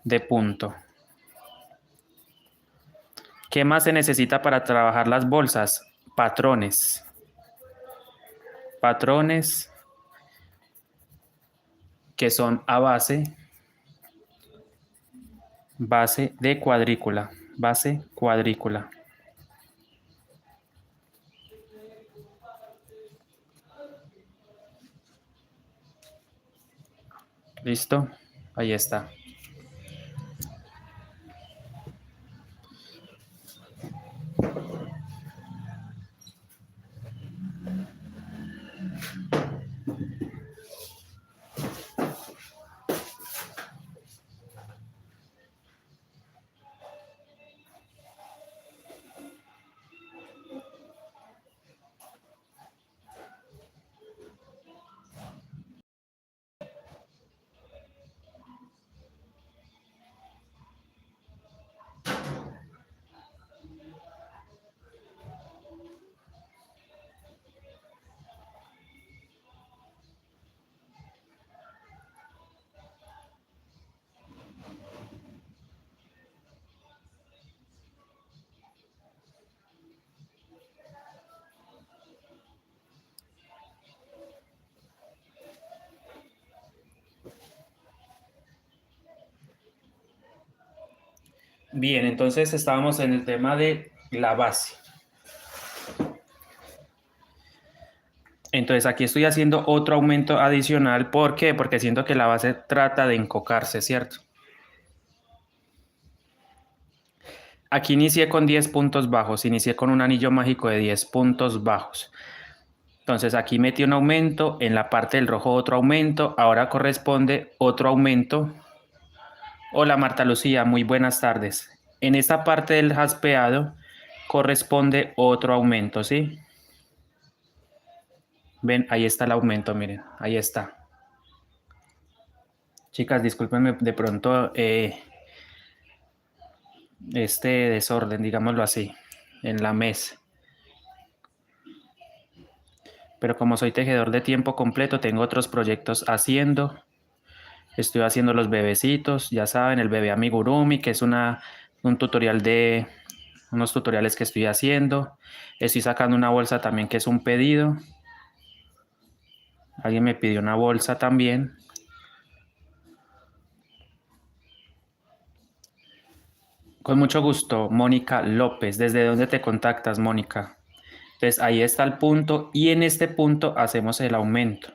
de punto. ¿Qué más se necesita para trabajar las bolsas? Patrones. Patrones que son a base de cuadrícula. Base cuadrícula. ¿Listo? Ahí está. Bien, entonces estábamos en el tema de la base. Entonces aquí estoy haciendo otro aumento adicional. ¿Por qué? Porque siento que la base trata de encocarse, ¿cierto? Aquí inicié con 10 puntos bajos, inicié con un anillo mágico de 10 puntos bajos. Entonces aquí metí un aumento, en la parte del rojo otro aumento, ahora corresponde otro aumento. Hola Marta Lucía, muy buenas tardes. En esta parte del jaspeado corresponde otro aumento, ¿sí? Ven, ahí está el aumento, miren, ahí está. Chicas, discúlpenme de pronto este desorden, digámoslo así, en la mesa. Pero como soy tejedor de tiempo completo, tengo otros proyectos haciendo. Estoy haciendo los bebecitos, ya saben, el bebé amigurumi, que es un tutorial de unos tutoriales que estoy haciendo. Estoy sacando una bolsa también que es un pedido. Alguien me pidió una bolsa también. Con mucho gusto, Mónica López. ¿Desde dónde te contactas, Mónica? Entonces ahí está el punto y en este punto hacemos el aumento.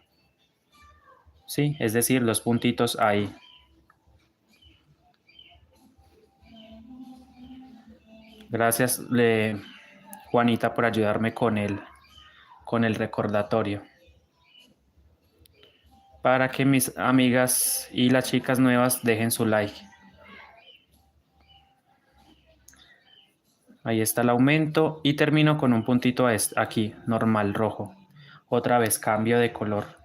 ¿Sí? Es decir, los puntitos ahí. Gracias, Juanita, por ayudarme con el recordatorio. Para que mis amigas y las chicas nuevas dejen su like. Ahí está el aumento y termino con un puntito aquí, normal, rojo. Otra vez cambio de color.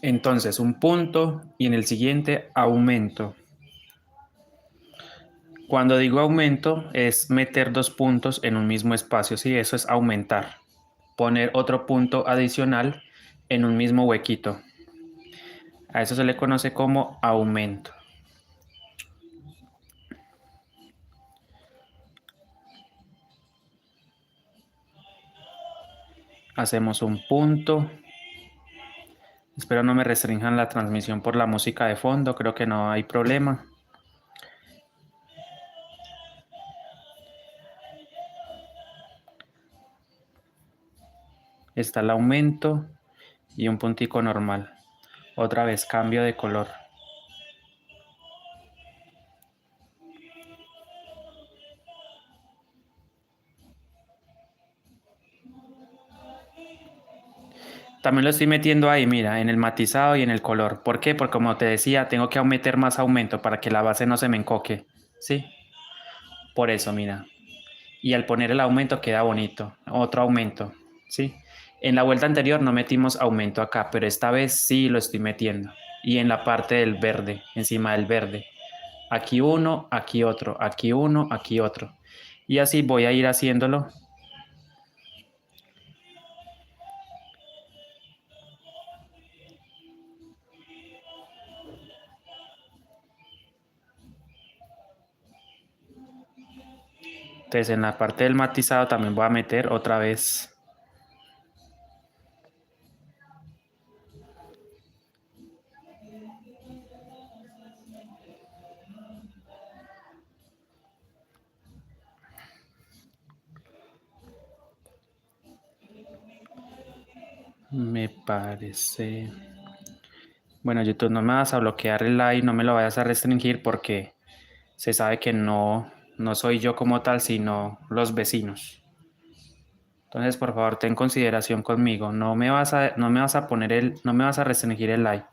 Entonces un punto y en el siguiente aumento. Cuando digo aumento es meter dos puntos en un mismo espacio, sí, eso es aumentar. Poner otro punto adicional en un mismo huequito. A eso se le conoce como aumento. Hacemos un punto. Espero no me restrinjan la transmisión por la música de fondo, creo que no hay problema. Está el aumento y un puntico normal. Otra vez cambio de color. También lo estoy metiendo ahí, mira, en el matizado y en el color. ¿Por qué? Porque como te decía, tengo que meter más aumento para que la base no se me encoque. ¿Sí? Por eso, mira. Y al poner el aumento queda bonito. Otro aumento. ¿Sí? En la vuelta anterior no metimos aumento acá, pero esta vez sí lo estoy metiendo. Y en la parte del verde, encima del verde. Aquí uno, aquí otro, aquí uno, aquí otro. Y así voy a ir haciéndolo. Entonces en la parte del matizado también voy a meter otra vez. Me parece. Bueno, YouTube, no me vas a bloquear el live, no me lo vayas a restringir porque se sabe que no soy yo como tal, sino los vecinos. Entonces, por favor, ten consideración conmigo. No me vas a poner no me vas a restringir el live.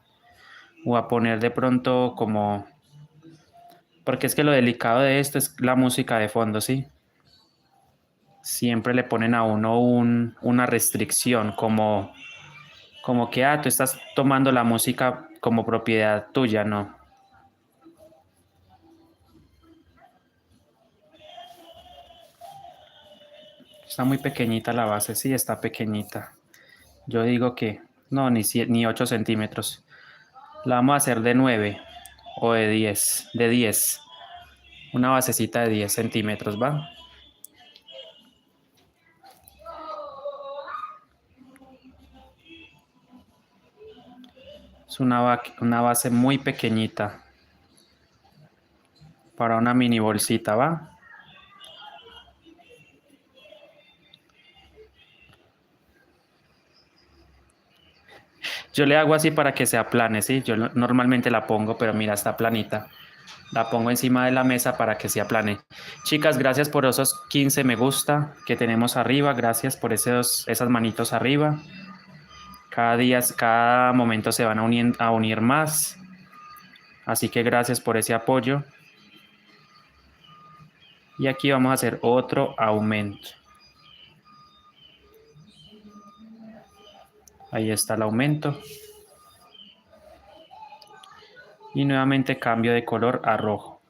O a poner de pronto como, porque es que lo delicado de esto es la música de fondo, ¿sí? Siempre le ponen a uno una restricción, como que, tú estás tomando la música como propiedad tuya, ¿no? Está muy pequeñita la base, sí, está pequeñita. Yo digo que no, ni 8 centímetros. La vamos a hacer de 9 o de 10, de 10. Una basecita de 10 centímetros, ¿va? Es una base muy pequeñita para una mini bolsita, ¿va? Yo le hago así para que se aplane, ¿sí? Yo normalmente la pongo, pero mira, está planita. La pongo encima de la mesa para que se aplane. Chicas, gracias por esos 15 me gusta que tenemos arriba. Gracias por esas manitos arriba. Cada día, cada momento se van a unir más. Así que gracias por ese apoyo. Y aquí vamos a hacer otro aumento. Ahí está el aumento. Y nuevamente cambio de color a rojo.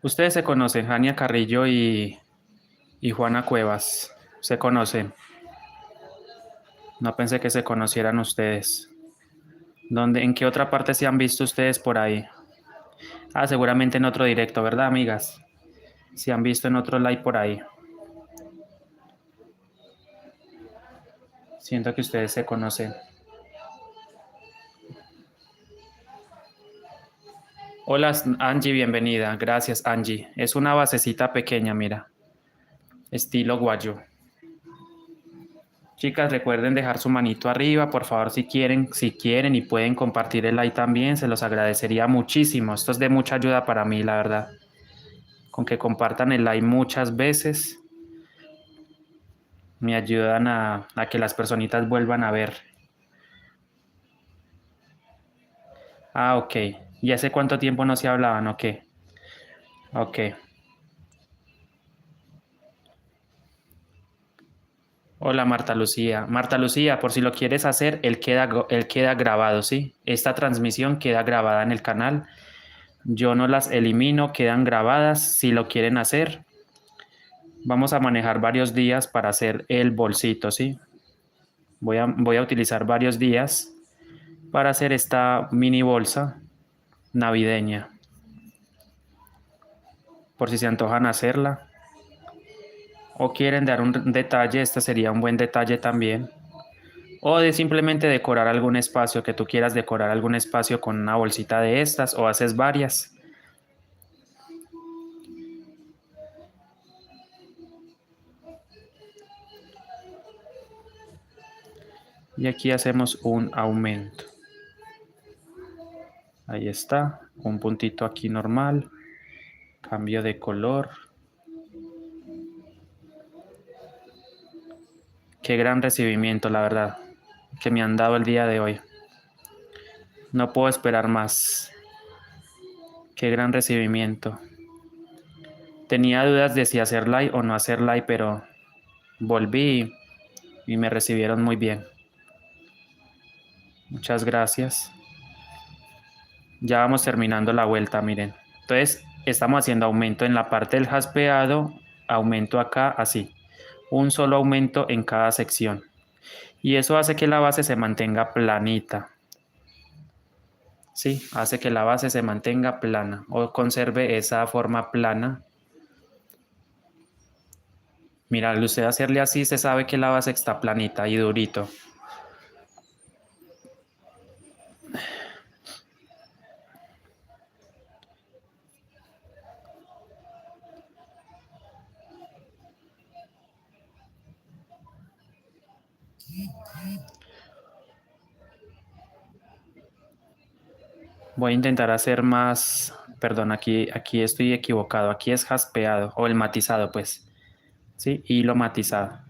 Ustedes se conocen, Jania Carrillo y Juana Cuevas. Se conocen. No pensé que se conocieran ustedes. ¿En qué otra parte se han visto ustedes por ahí? Ah, seguramente en otro directo, ¿verdad, amigas? Se han visto en otro live por ahí. Siento que ustedes se conocen. Hola, Angie, bienvenida. Gracias, Angie. Es una basecita pequeña, mira. Estilo guayo. Chicas, recuerden dejar su manito arriba, por favor, si quieren y pueden compartir el like también, se los agradecería muchísimo. Esto es de mucha ayuda para mí, la verdad. Con que compartan el like muchas veces, me ayudan a que las personitas vuelvan a ver. Ah, ok. ¿Y hace cuánto tiempo no se hablaban o qué? Ok. Hola Marta Lucía. Marta Lucía, por si lo quieres hacer, él queda grabado, ¿sí? Esta transmisión queda grabada en el canal. Yo no las elimino, quedan grabadas. Si lo quieren hacer, vamos a manejar varios días para hacer el bolsito, ¿sí? Voy a utilizar varios días para hacer esta mini bolsa navideña. Por si se antojan hacerla o quieren dar un detalle, este sería un buen detalle también. O de simplemente decorar algún espacio, que tú quieras decorar algún espacio con una bolsita de estas o haces varias. Y aquí hacemos un aumento. Ahí está, un puntito aquí normal. Cambio de color. Qué gran recibimiento, la verdad, que me han dado el día de hoy. No puedo esperar más. Qué gran recibimiento. Tenía dudas de si hacer live o no hacer live, pero volví y me recibieron muy bien. Muchas gracias. Ya vamos terminando la vuelta, miren. Entonces, estamos haciendo aumento en la parte del jaspeado, aumento acá, así. Un solo aumento en cada sección. Y eso hace que la base se mantenga planita. Sí, hace que la base se mantenga plana o conserve esa forma plana. Mira, al usted hacerle así, se sabe que la base está planita y durito. Voy a intentar hacer más, perdón, aquí estoy equivocado, aquí es jaspeado o el matizado, pues, ¿sí? Hilo matizado.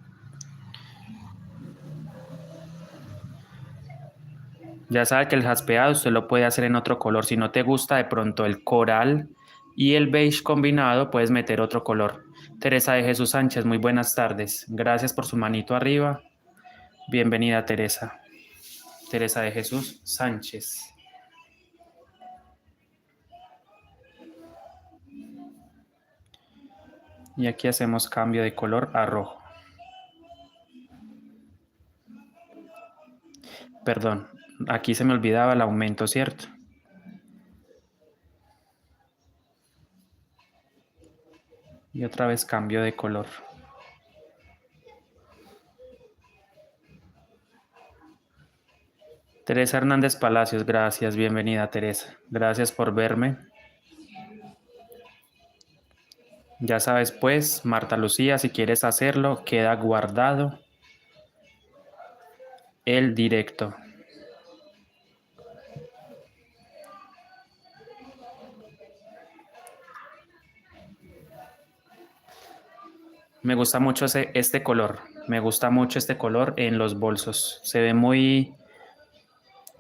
Ya sabe que el jaspeado usted lo puede hacer en otro color. Si no te gusta de pronto el coral y el beige combinado, puedes meter otro color. Teresa de Jesús Sánchez, muy buenas tardes. Gracias por su manito arriba. Bienvenida, Teresa. Teresa de Jesús Sánchez. Y aquí hacemos cambio de color a rojo. Perdón, aquí se me olvidaba el aumento, ¿cierto? Y otra vez cambio de color. Teresa Hernández Palacios, gracias, bienvenida Teresa. Gracias por verme. Ya sabes pues, Marta Lucía, si quieres hacerlo, queda guardado el directo. Me gusta mucho este color. Me gusta mucho este color en los bolsos. Se ve muy,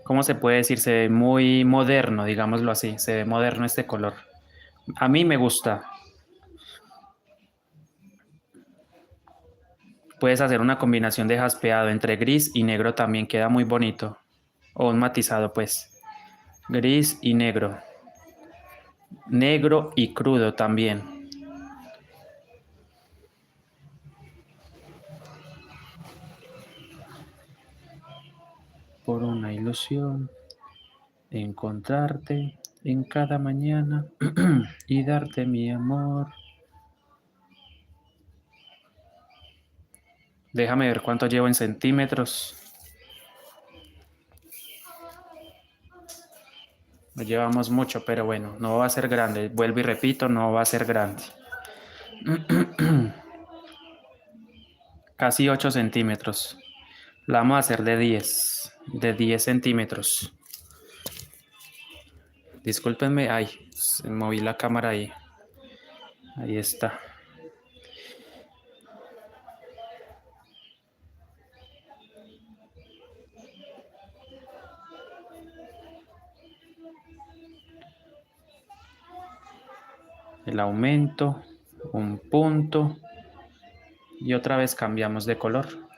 ¿cómo se puede decir? Se ve muy moderno, digámoslo así. Se ve moderno este color. A mí me gusta. Puedes hacer una combinación de jaspeado entre gris y negro también queda muy bonito. O un matizado, pues. Gris y negro. Negro y crudo también. Por una ilusión, encontrarte en cada mañana y darte mi amor. Déjame ver cuánto llevo en centímetros. No llevamos mucho, pero bueno, no va a ser grande. Vuelvo y repito, no va a ser grande. Casi 8 centímetros. La vamos a hacer de 10 centímetros. Discúlpenme, ay, moví la cámara ahí. Ahí está. El aumento, un punto y otra vez cambiamos de color.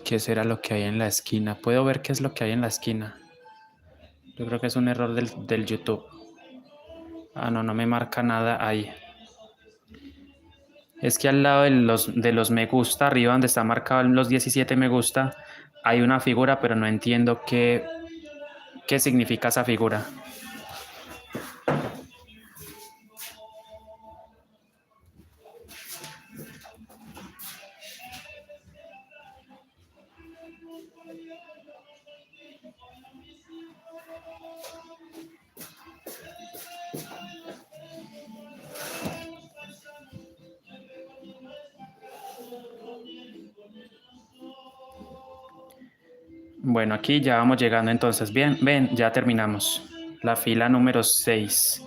¿Qué será lo que hay en la esquina? ¿Puedo ver qué es lo que hay en la esquina? Yo creo que es un error del YouTube. Ah, no, no me marca nada ahí. Es que al lado de los me gusta, arriba donde está marcado los 17 me gusta, hay una figura, pero no entiendo qué significa esa figura. Bueno, aquí ya vamos llegando entonces. Bien, ven, ya terminamos. La fila número 6.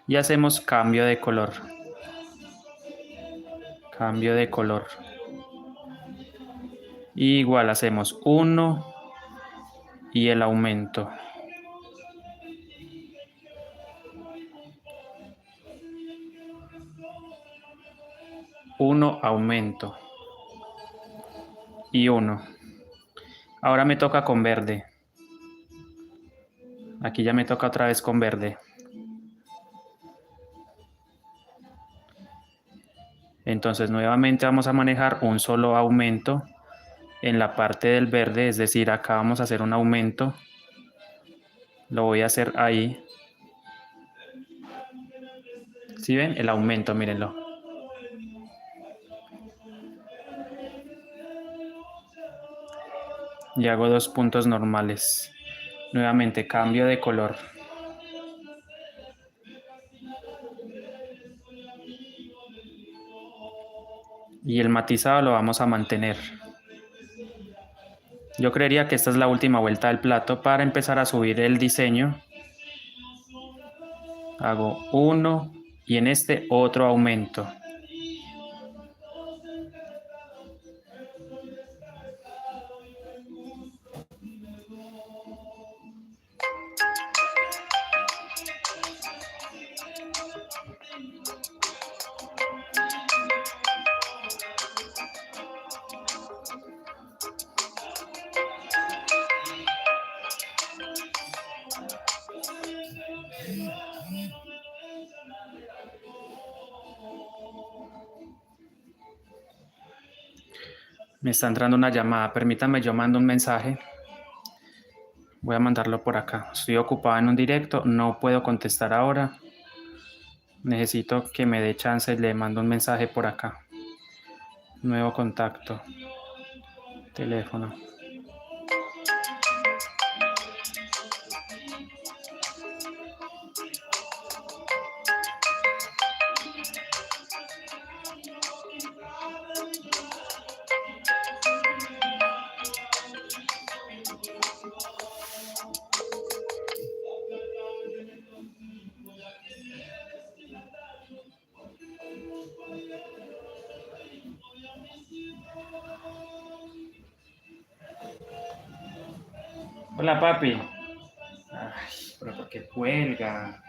Y hacemos cambio de color. Cambio de color. Y igual hacemos 1 y el aumento. 1 aumento. Y 1. Ahora me toca con verde. Aquí ya me toca otra vez con verde. Entonces nuevamente vamos a manejar un solo aumento en la parte del verde, es decir, acá vamos a hacer un aumento. Lo voy a hacer ahí. ¿Sí ven? El aumento, mírenlo. Y hago 2 puntos normales. Nuevamente cambio de color. Y el matizado lo vamos a mantener. Yo creería que esta es la última vuelta del plato para empezar a subir el diseño. Hago 1 y en este otro aumento. Me está entrando una llamada. Permítame, yo mando un mensaje. Voy a mandarlo por acá. Estoy ocupado en un directo, no puedo contestar ahora. Necesito que me dé chance, le mando un mensaje por acá. Nuevo contacto. Teléfono. Hola, papi. Ay, pero ¿por qué cuelga?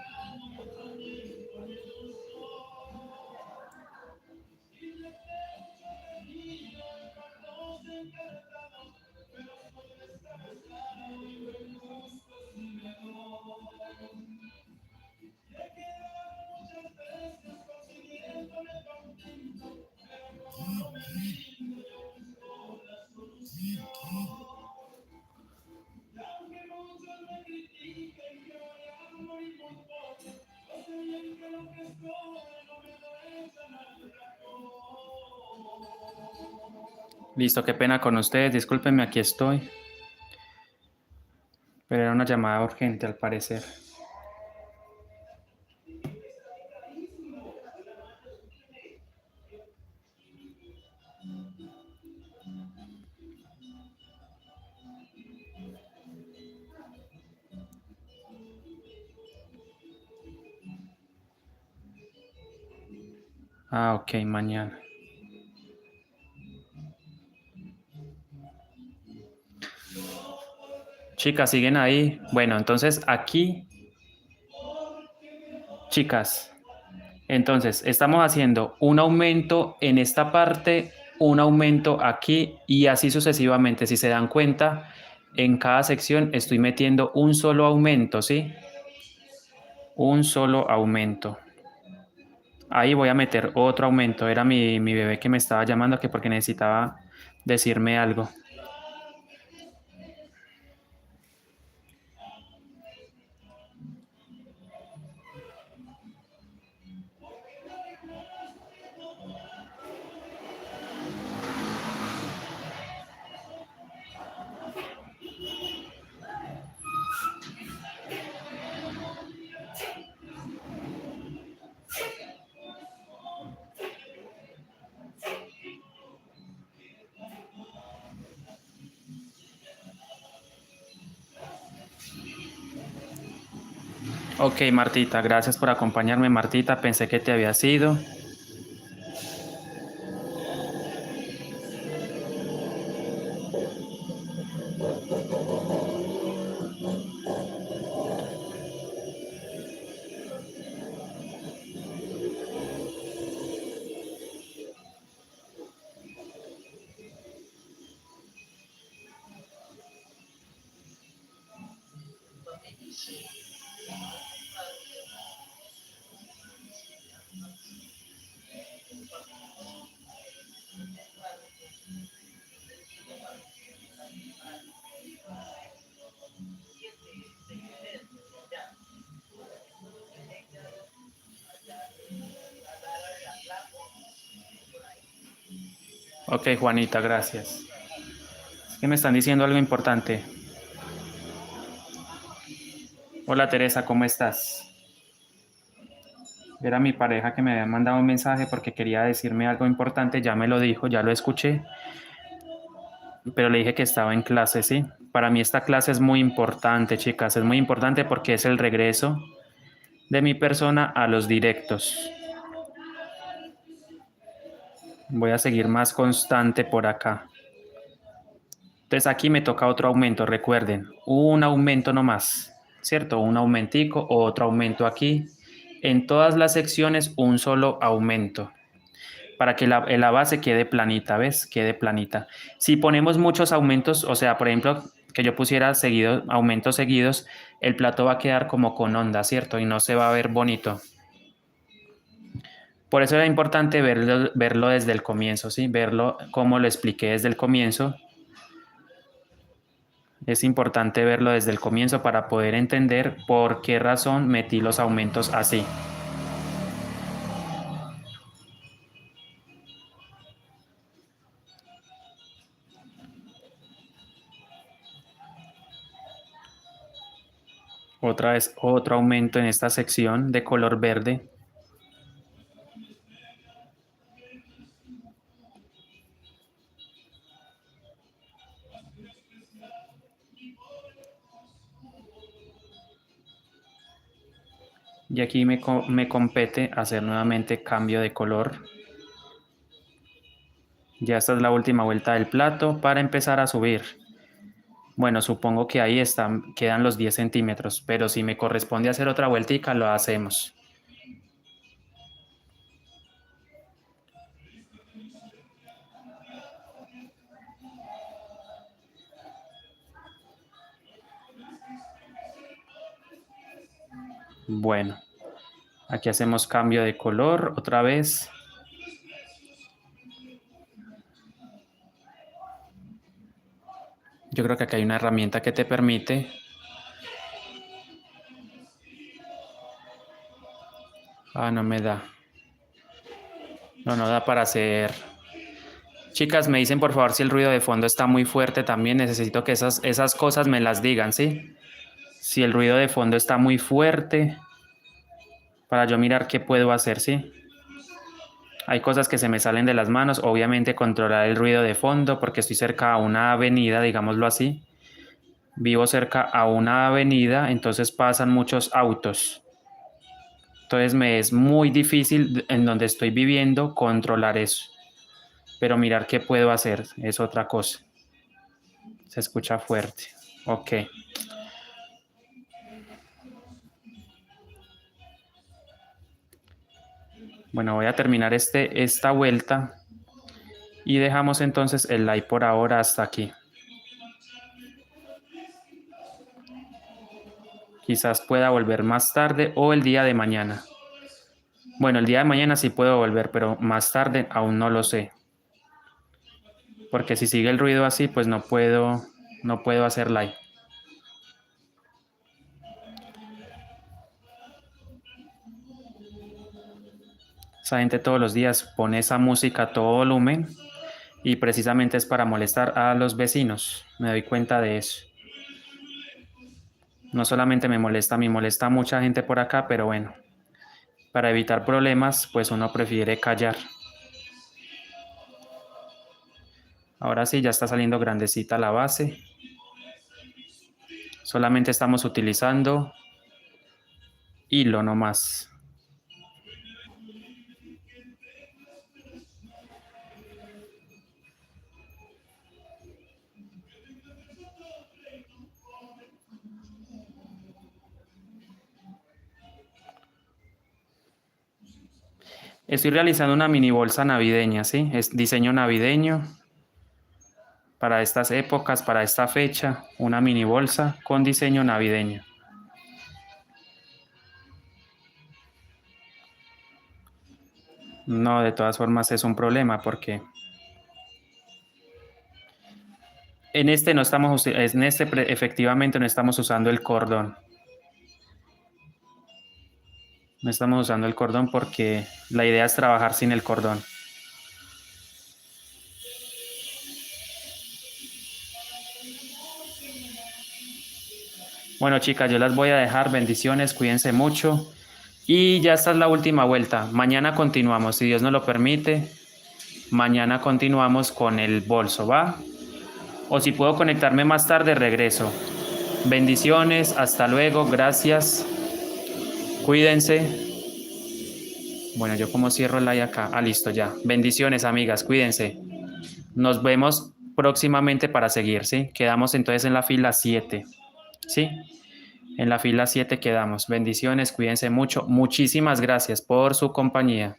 Listo, qué pena con ustedes. Discúlpenme, aquí estoy. Pero era una llamada urgente al parecer. Ah, ok, mañana. Chicas, ¿siguen ahí? Bueno, entonces aquí, chicas, entonces estamos haciendo un aumento en esta parte, un aumento aquí y así sucesivamente. Si se dan cuenta, en cada sección estoy metiendo un solo aumento, ¿sí? Un solo aumento. Ahí voy a meter otro aumento. Era mi bebé que me estaba llamando que porque necesitaba decirme algo. Ok, Martita, gracias por acompañarme, Martita. Pensé que te había ido. Ok, Juanita, gracias. Es que me están diciendo algo importante. Hola, Teresa, ¿cómo estás? Era mi pareja que me había mandado un mensaje porque quería decirme algo importante. Ya me lo dijo, ya lo escuché, pero le dije que estaba en clase, ¿sí? Para mí esta clase es muy importante, chicas. Es muy importante porque es el regreso de mi persona a los directos. Voy a seguir más constante por acá. Entonces aquí me toca otro aumento, recuerden, un aumento nomás, ¿cierto? Un aumentico, otro aumento aquí. En todas las secciones un solo aumento para que la base quede planita, ¿ves? Quede planita. Si ponemos muchos aumentos, o sea, por ejemplo, que yo pusiera seguido, aumentos seguidos, el plato va a quedar como con onda, ¿cierto? Y no se va a ver bonito. Por eso era importante verlo desde el comienzo, ¿sí? Verlo como lo expliqué desde el comienzo. Es importante verlo desde el comienzo para poder entender por qué razón metí los aumentos así. Otra vez otro aumento en esta sección de color verde. Y aquí me compete hacer nuevamente cambio de color. Ya esta es la última vuelta del plato para empezar a subir. Bueno, supongo que ahí están, quedan los 10 centímetros, pero si me corresponde hacer otra vueltica, lo hacemos. Bueno, aquí hacemos cambio de color otra vez. Yo creo que aquí hay una herramienta que te permite. Ah, no me da. No da para hacer. Chicas, me dicen por favor si el ruido de fondo está muy fuerte también. Necesito que esas cosas me las digan, ¿sí? Si el ruido de fondo está muy fuerte, para yo mirar qué puedo hacer, ¿sí? Hay cosas que se me salen de las manos. Obviamente controlar el ruido de fondo porque estoy cerca a una avenida, digámoslo así. Vivo cerca a una avenida, entonces pasan muchos autos. Entonces me es muy difícil en donde estoy viviendo controlar eso. Pero mirar qué puedo hacer es otra cosa. Se escucha fuerte. Ok. Bueno, voy a terminar esta vuelta y dejamos entonces el live por ahora hasta aquí. Quizás pueda volver más tarde o el día de mañana. Bueno, el día de mañana sí puedo volver, pero más tarde aún no lo sé. Porque si sigue el ruido así, pues no puedo hacer live. Esa gente todos los días pone esa música a todo volumen y precisamente es para molestar a los vecinos. Me doy cuenta de eso. No solamente me molesta a mí, molesta a mucha gente por acá, pero bueno, para evitar problemas, pues uno prefiere callar. Ahora sí, ya está saliendo grandecita la base. Solamente estamos utilizando hilo nomás. Estoy realizando una mini bolsa navideña, ¿sí? Es diseño navideño para estas épocas, para esta fecha, una mini bolsa con diseño navideño. No, de todas formas es un problema porque en este no estamos, efectivamente no estamos usando el cordón. No estamos usando el cordón porque la idea es trabajar sin el cordón. Bueno, chicas, yo las voy a dejar. Bendiciones, cuídense mucho. Y ya esta es la última vuelta. Mañana continuamos, si Dios nos lo permite. Mañana continuamos con el bolso, ¿va? O si puedo conectarme más tarde, regreso. Bendiciones, hasta luego, gracias. Cuídense. Bueno, yo como cierro el live acá. Ah, listo, ya. Bendiciones, amigas, cuídense. Nos vemos próximamente para seguir, ¿sí? Quedamos entonces en la fila 7, ¿sí? En la fila 7 quedamos. Bendiciones, cuídense mucho. Muchísimas gracias por su compañía.